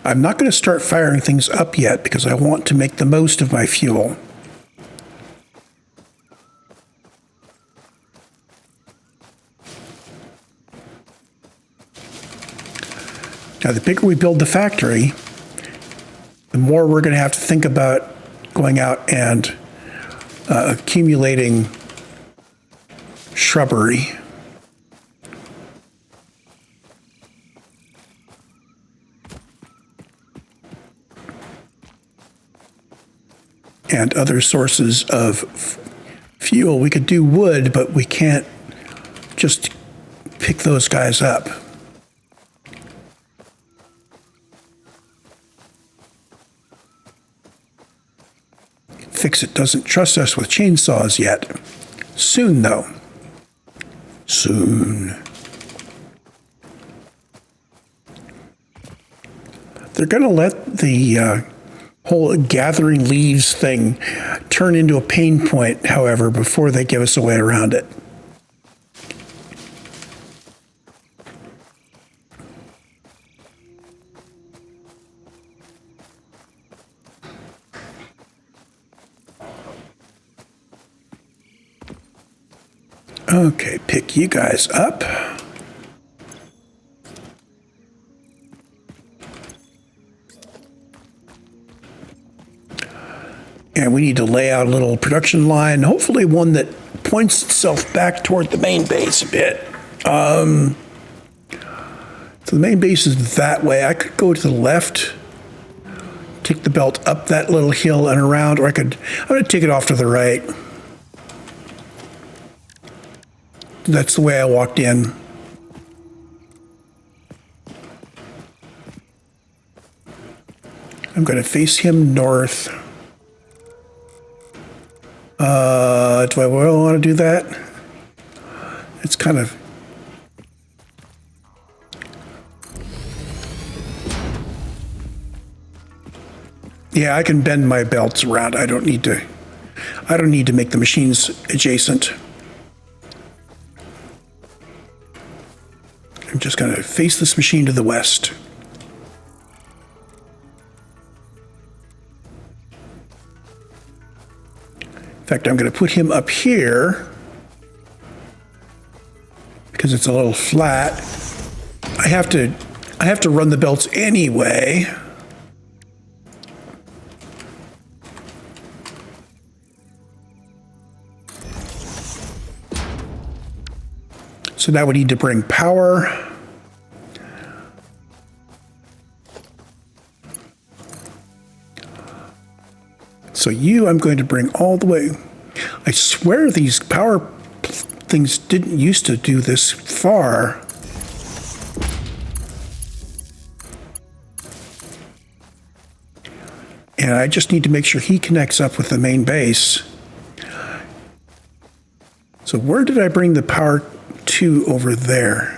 I'm not going to start firing things up yet because I want to make the most of my fuel. Now, the bigger we build the factory, the more we're going to have to think about going out and accumulating shrubbery. And other sources of fuel. We could do wood, but we can't just pick those guys up. Fix-It doesn't trust us with chainsaws yet. Soon, though. Soon. They're going to let the whole gathering leaves thing turn into a pain point, however, before they give us a way around it. Okay, pick you guys up. And we need to lay out a little production line, hopefully one that points itself back toward the main base a bit. So the main base is that way. I could go to the left, take the belt up that little hill and around, or I'm going to take it off to the right. That's the way I walked in. I'm going to face him north. Do I really want to do that? It's kind of... Yeah, I can bend my belts around. I don't need to make the machines adjacent. I'm just going to face this machine to the west. In fact, I'm going to put him up here because it's a little flat. I have to run the belts anyway. So now we need to bring power. So I'm going to bring all the way. I swear these power things didn't used to do this far. And I just need to make sure he connects up with the main base. So where did I bring the power to over there?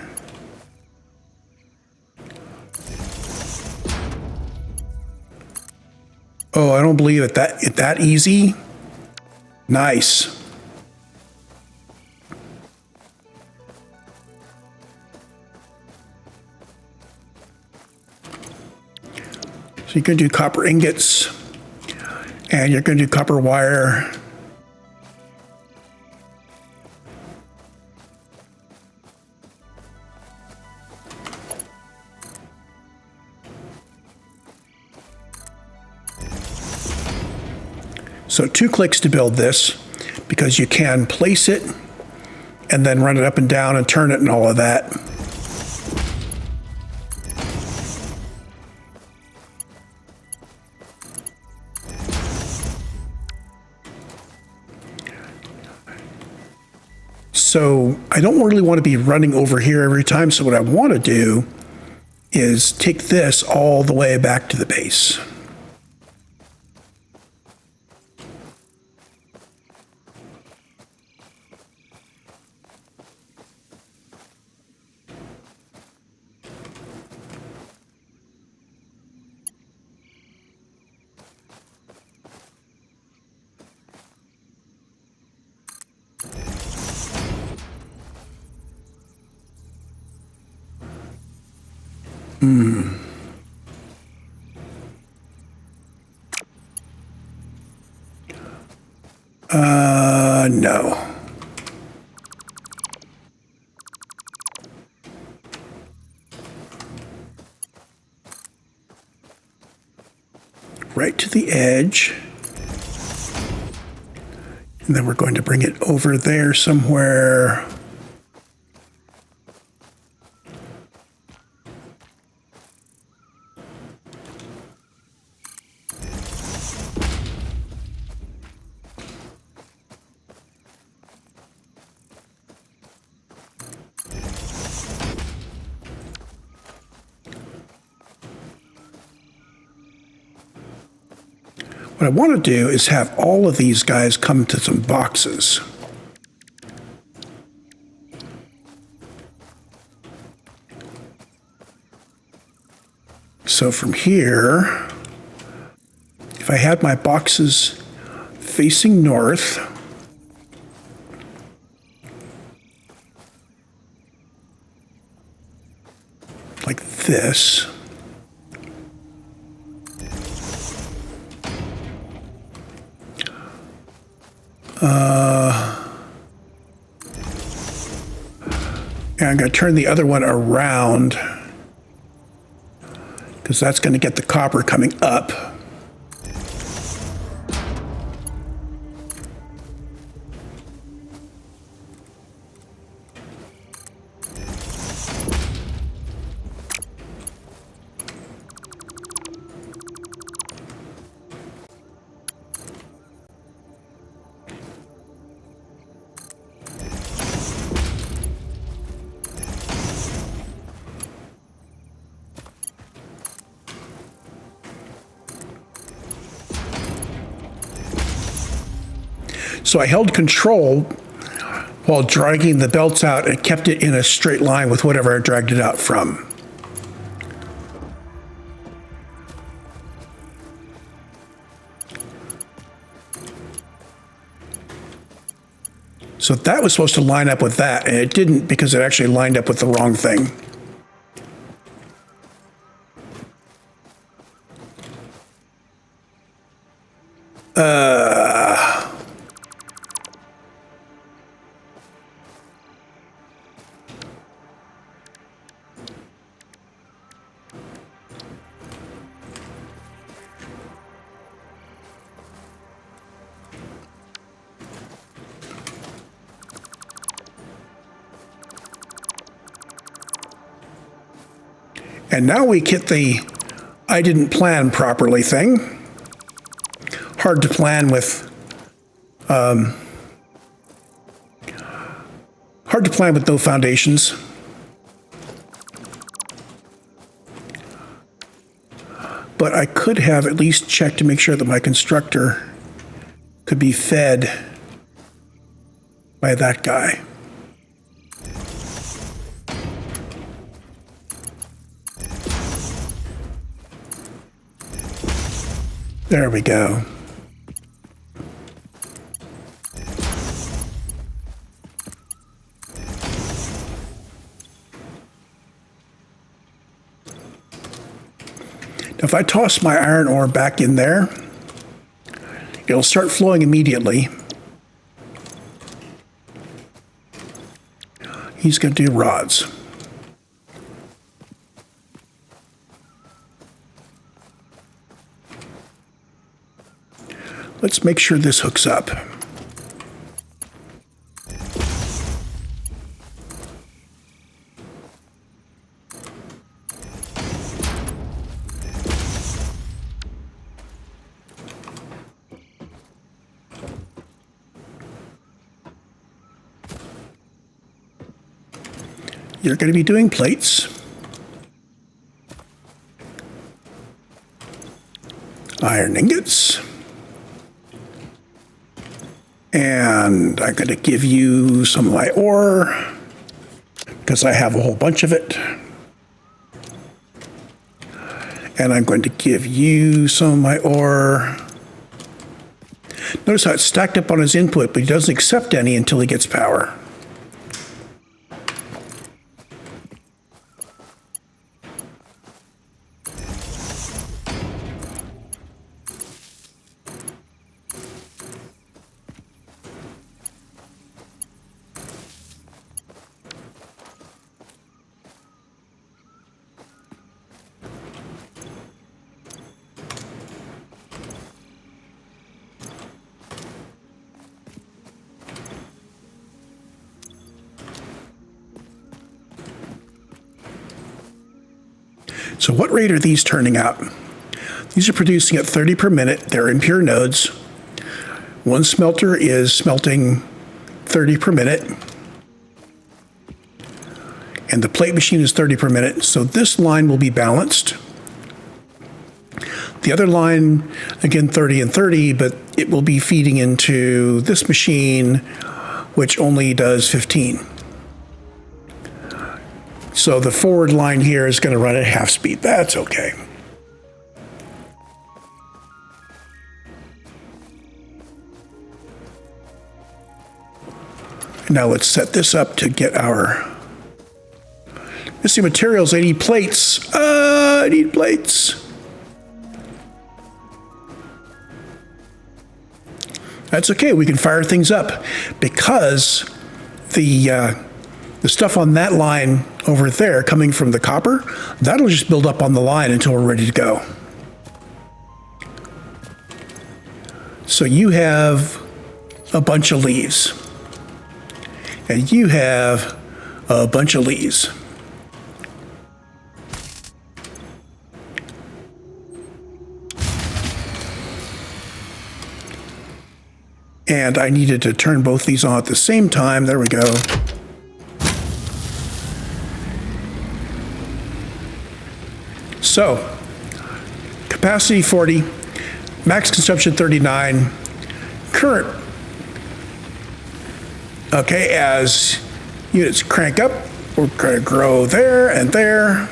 Oh, I don't believe it. That easy? Nice. So you're going to do copper ingots, and you're going to do copper wire. So 2 clicks to build this, because you can place it and then run it up and down and turn it and all of that. So I don't really want to be running over here every time. So what I want to do is take this all the way back to the base. No. Right to the edge. And then we're going to bring it over there somewhere. What I want to do is have all of these guys come to some boxes. So from here, if I had my boxes facing north, like this, and I'm going to turn the other one around because that's going to get the copper coming up. So I held control while dragging the belts out and kept it in a straight line with whatever I dragged it out from. So that was supposed to line up with that, and it didn't because it actually lined up with the wrong thing. And now we get the I didn't plan properly thing. Hard to plan with no foundations. But I could have at least checked to make sure that my constructor could be fed by that guy. There we go. Now, if I toss my iron ore back in there, it'll start flowing immediately. He's going to do rods. Let's make sure this hooks up. You're going to be doing plates. Iron ingots. And I'm going to give you some of my ore, because I have a whole bunch of it. And I'm going to give you some of my ore. Notice how it's stacked up on his input, but he doesn't accept any until he gets power. So what rate are these turning out? These are producing at 30 per minute. They're in pure nodes. One smelter is smelting 30 per minute. And the plate machine is 30 per minute. So this line will be balanced. The other line, again, 30 and 30, but it will be feeding into this machine, which only does 15. So the forward line here is going to run at half speed. That's okay. Now let's set this up to get our missing materials. I need plates. I need plates. That's okay. We can fire things up because the stuff on that line over there coming from the copper, that'll just build up on the line until we're ready to go. So you have a bunch of leaves. And you have a bunch of leaves. And I needed to turn both these on at the same time. There we go. So, capacity 40, max consumption 39, current. Okay, as units crank up, we're going to grow there and there.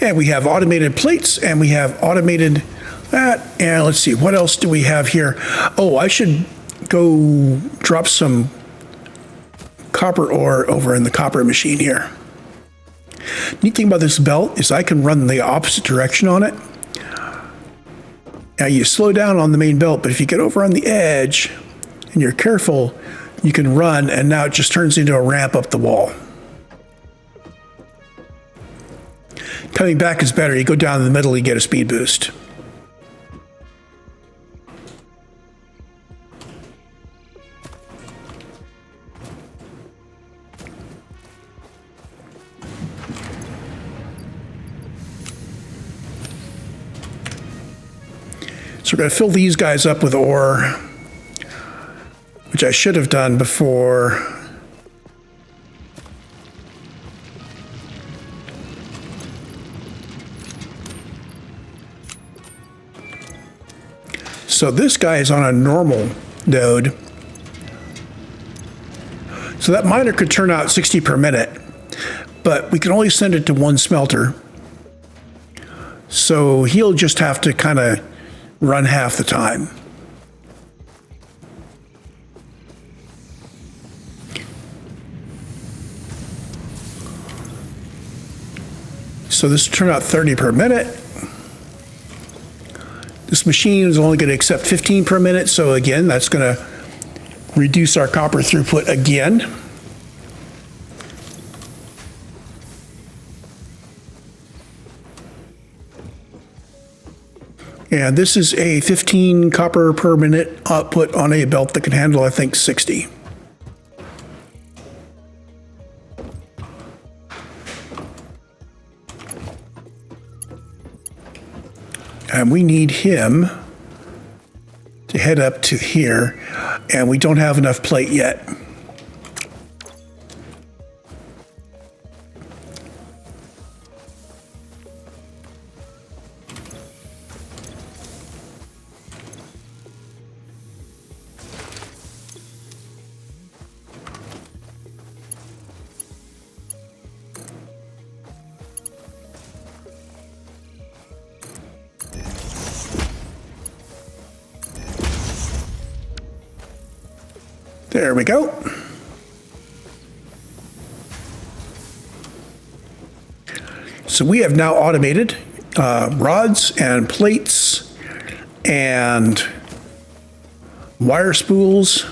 And we have automated plates, and we have automated that. And let's see, what else do we have here? Oh, I should go drop some copper ore over in the copper machine here. Neat thing about this belt is I can run the opposite direction on it. Now you slow down on the main belt, but if you get over on the edge and you're careful, you can run, and now it just turns into a ramp up the wall. Coming back is better. You go down in the middle, you get a speed boost. So we're going to fill these guys up with ore, which I should have done before. So this guy is on a normal node. So that miner could turn out 60 per minute. but we can only send it to one smelter. So he'll just have to kind of run half the time. So this will turn out 30 per minute. This machine is only going to accept 15 per minute, so again, that's going to reduce our copper throughput again. And this is a 15 copper per minute output on a belt that can handle, I think, 60. And we need him to head up to here, and we don't have enough plate yet. There we go. So we have now automated rods and plates and wire spools.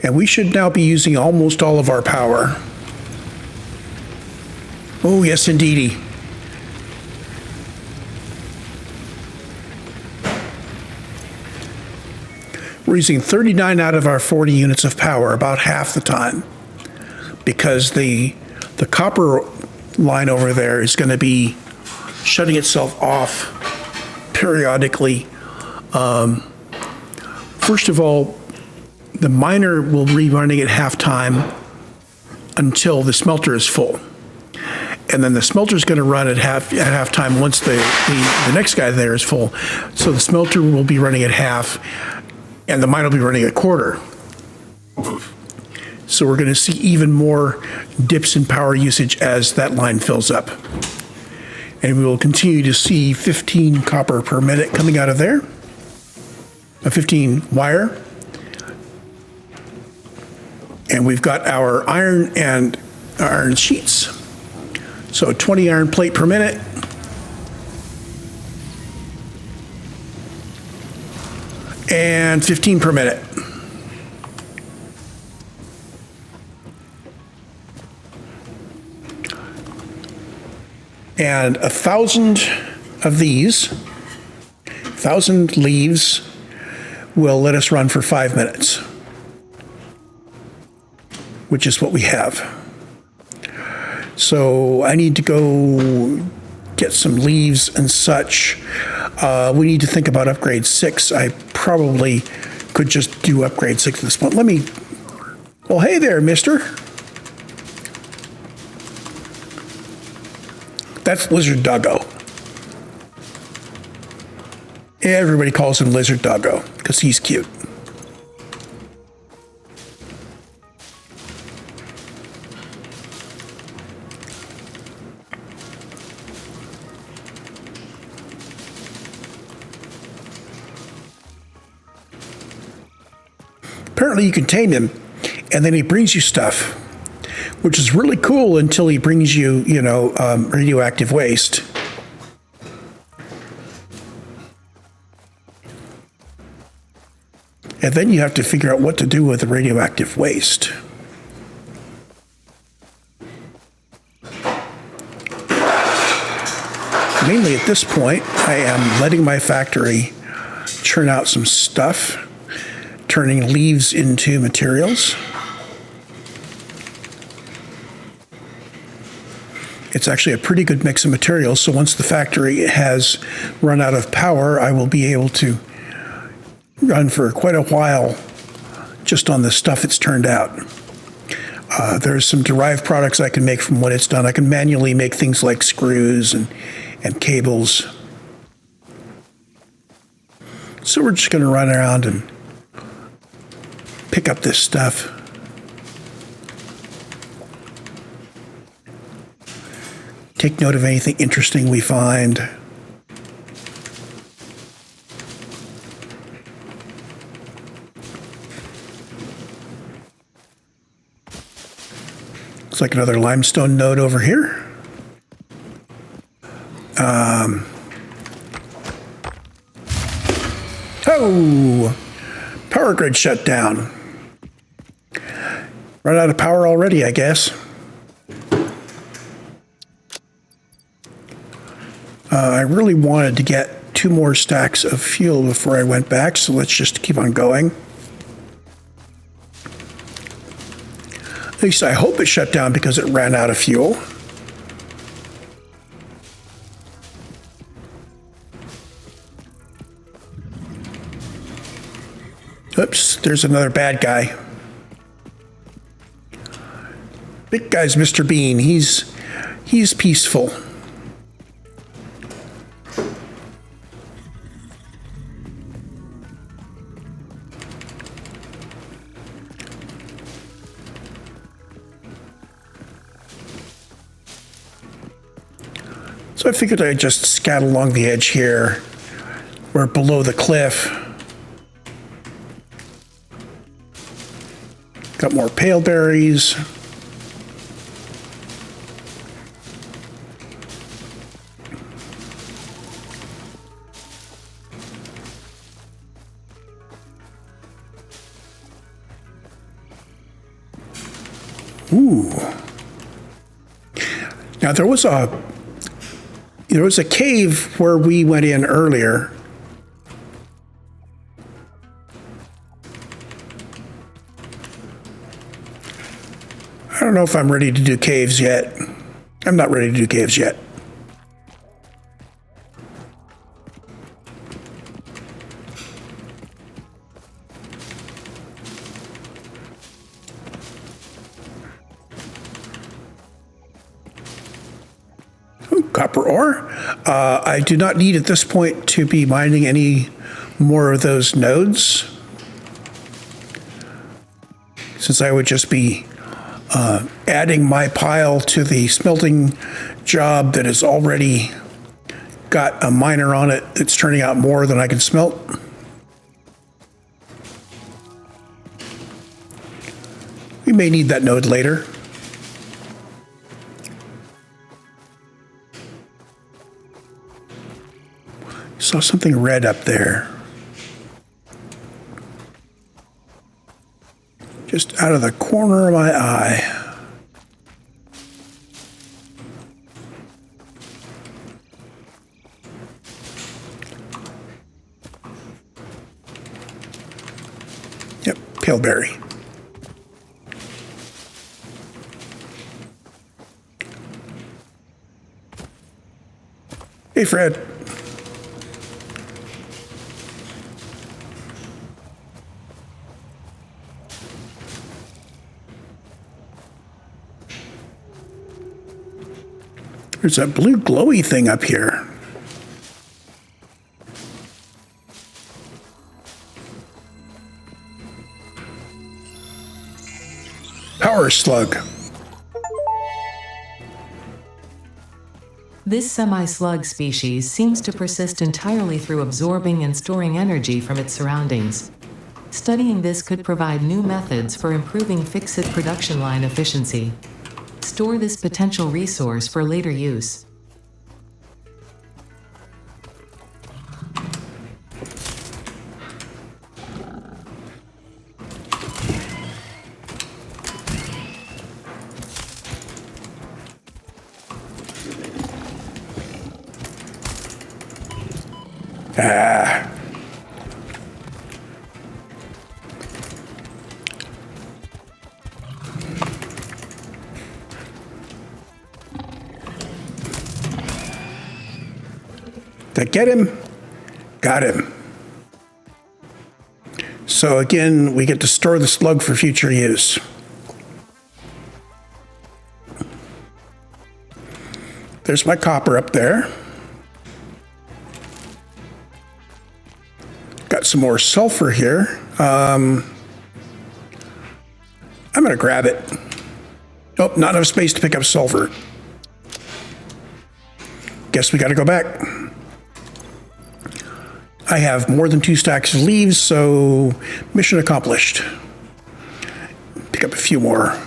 And we should now be using almost all of our power. Oh, yes, indeedy. We're using 39 out of our 40 units of power, about half the time, because the copper line over there is going to be shutting itself off periodically. First of all, the miner will be running at half time until the smelter is full. And then the smelter is going to run at half time once the next guy there is full. So the smelter will be running at half, and the mine will be running at quarter. So we're going to see even more dips in power usage as that line fills up. And we will continue to see 15 copper per minute coming out of there, a 15 wire. And we've got our iron and iron sheets. So 20 iron plate per minute. And 15 per minute. And 1,000 of these, 1,000 leaves, will let us run for 5 minutes, which is what we have. So I need to go get some leaves and such. We need to think about upgrade 6. I probably could just do upgrade 6 at this point. Well, hey there, mister. That's Lizard Doggo. Everybody calls him Lizard Doggo because he's cute. Apparently you can tame him, and then he brings you stuff, which is really cool until he brings you, radioactive waste. And then you have to figure out what to do with the radioactive waste. Mainly at this point, I am letting my factory churn out some stuff, turning leaves into materials. It's actually a pretty good mix of materials, so once the factory has run out of power, I will be able to run for quite a while just on the stuff it's turned out. There's some derived products I can make from what it's done. I can manually make things like screws and cables. So we're just going to run around and pick up this stuff. Take note of anything interesting we find. Looks like another limestone node over here. Oh! Power grid shut down. Run out of power already, I guess. I really wanted to get 2 more stacks of fuel before I went back, so let's just keep on going. At least I hope it shut down because it ran out of fuel. Oops, there's another bad guy. Big guy's Mr. Bean. He's peaceful. So I figured I'd just scat along the edge here. We're below the cliff. Got more pale berries. Ooh. Now there was a cave where we went in earlier. I don't know if I'm ready to do caves yet. I'm not ready to do caves yet. Ooh, copper ore. I do not need at this point to be mining any more of those nodes, since I would just be adding my pile to the smelting job that has already got a miner on it that's turning out more than I can smelt. We may need that node later. Saw something red up there. Just out of the corner of my eye. Yep, paleberry. Hey, Fred. There's a blue glowy thing up here. Power slug. This semi-slug species seems to persist entirely through absorbing and storing energy from its surroundings. Studying this could provide new methods for improving fix-it production line efficiency. Store this potential resource for later use. Ah. Did I get him? Got him. So again, we get to store the slug for future use. There's my copper up there. Got some more sulfur here. I'm going to grab it. Oh, not enough space to pick up sulfur. Guess we got to go back. I have more than 2 stacks of leaves, so mission accomplished. Pick up a few more.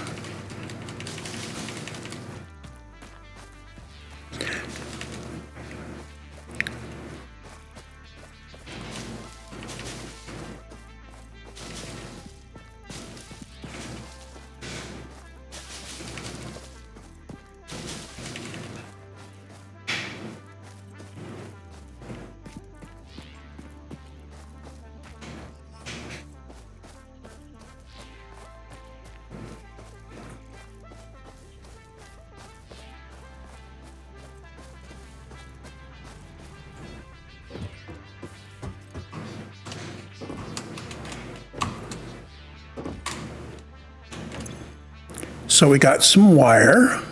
So we got some wire.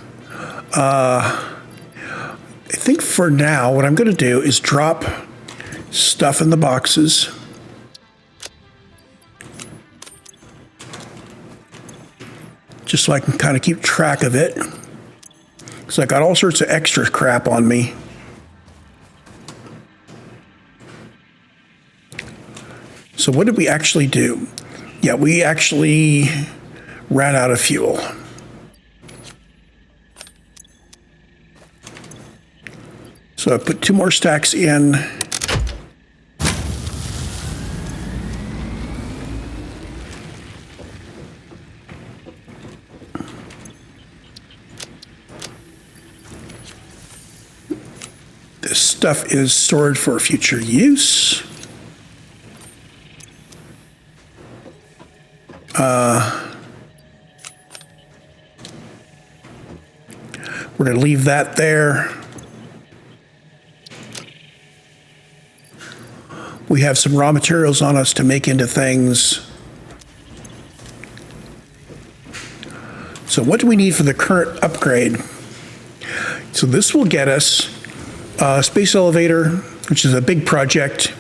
I think for now, what I'm going to do is drop stuff in the boxes. Just so I can kind of keep track of it. Because I got all sorts of extra crap on me. So what did we actually do? Yeah, we actually ran out of fuel. So I put 2 more stacks in. This stuff is stored for future use. We're going to leave that there. We have some raw materials on us to make into things. So what do we need for the current upgrade? So this will get us a space elevator, which is a big project.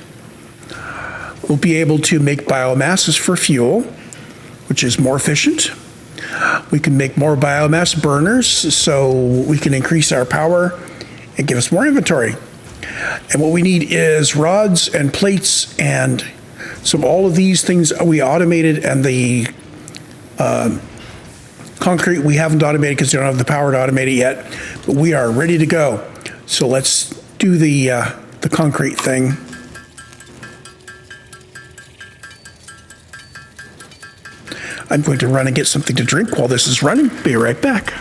We'll be able to make biomasses for fuel, which is more efficient. We can make more biomass burners, so we can increase our power and give us more inventory. And what we need is rods and plates, and so all of these things we automated, and the concrete we haven't automated because we don't have the power to automate it yet, but we are ready to go. So let's do the concrete thing. I'm going to run and get something to drink while this is running. Be right back.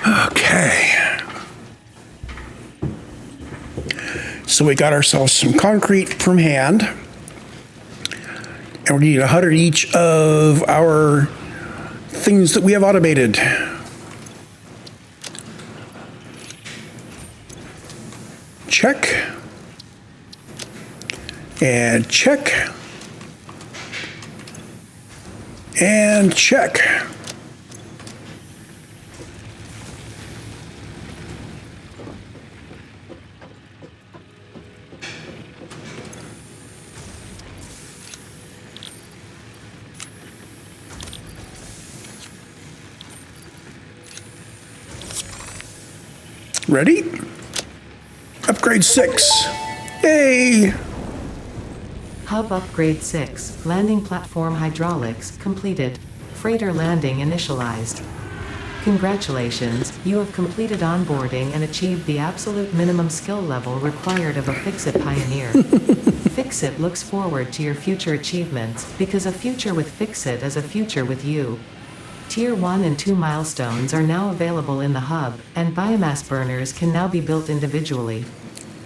Okay. So we got ourselves some concrete from hand. And we need 100 each of our things that we have automated. Check. And check. And check. Ready? Upgrade 6. Yay! Hub Upgrade 6. Landing platform hydraulics completed. Freighter landing initialized. Congratulations, you have completed onboarding and achieved the absolute minimum skill level required of a Fix-It pioneer. Fix-It looks forward to your future achievements, because a future with Fix-It is a future with you. Tier 1 and 2 milestones are now available in the hub, and biomass burners can now be built individually.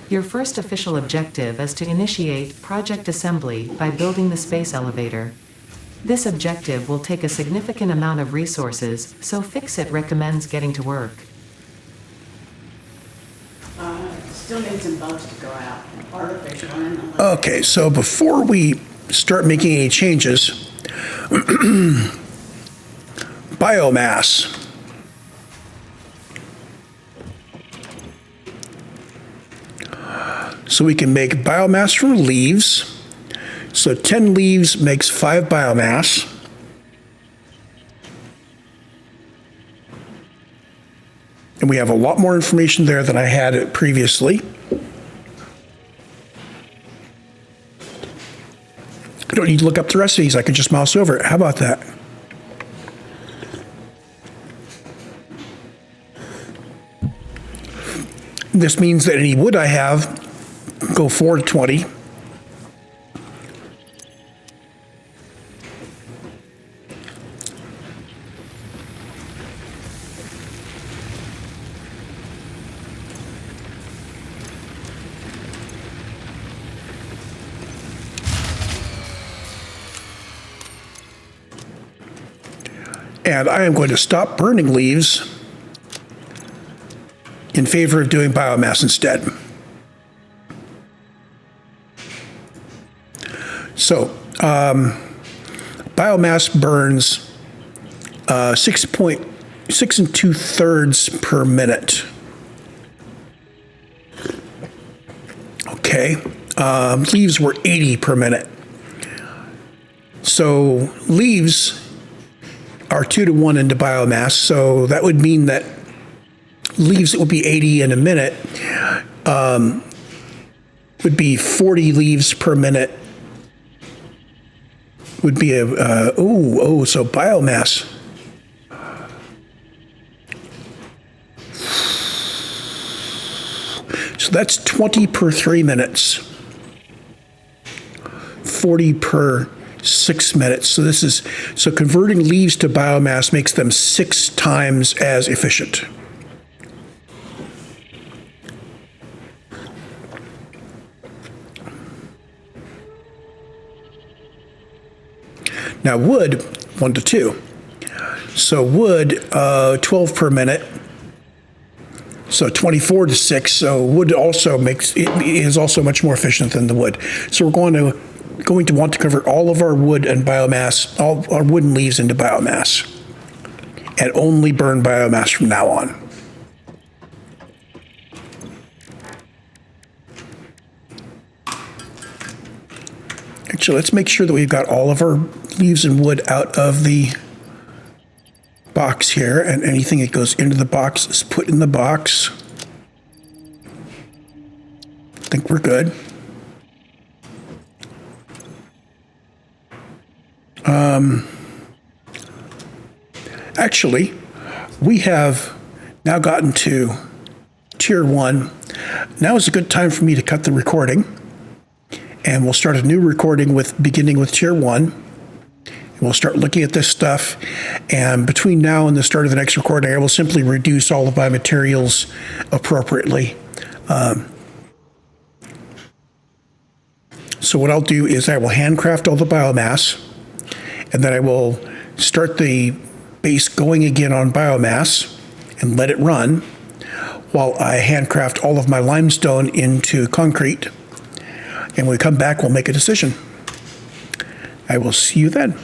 Your first official objective is to initiate project assembly by building the space elevator. This objective will take a significant amount of resources, so Fix-It recommends getting to work. Still need some bugs to go out. Artificial and Okay, so before we start making any changes, biomass. So we can make biomass from leaves. So 10 leaves makes 5 biomass. And we have a lot more information there than I had previously. I don't need to look up the rest of these. I can just mouse over it. How about that? This means that any wood I have, go 4 to 20. And I am going to stop burning leaves in favor of doing biomass instead. So, biomass burns 6.6 2/3 per minute. Okay, leaves were 80 per minute. So leaves are 2 to 1 into biomass, so that would mean that leaves that would be 80 in a minute would be 40 leaves per minute. Would be so biomass. So that's 20 per 3 minutes, 40 per 6 minutes. So converting leaves to biomass makes them 6 times as efficient. Now wood, 1 to 2. So wood, 12 per minute. So 24 to 6. So wood also is also much more efficient than the wood. So we're going to want to convert all of our wood and biomass, all our wood and leaves into biomass, and only burn biomass from now on. Actually, let's make sure that we've got all of our leaves and wood out of the box here, and anything that goes into the box is put in the box. I think we're good. Actually, we have now gotten to Tier 1. Now is a good time for me to cut the recording, and we'll start a new recording beginning with Tier 1. And we'll start looking at this stuff, and between now and the start of the next recording, I will simply reduce all of my materials appropriately. So what I'll do is I will handcraft all the biomass, and then I will start the base going again on biomass and let it run while I handcraft all of my limestone into concrete. And when we come back, we'll make a decision. I will see you then.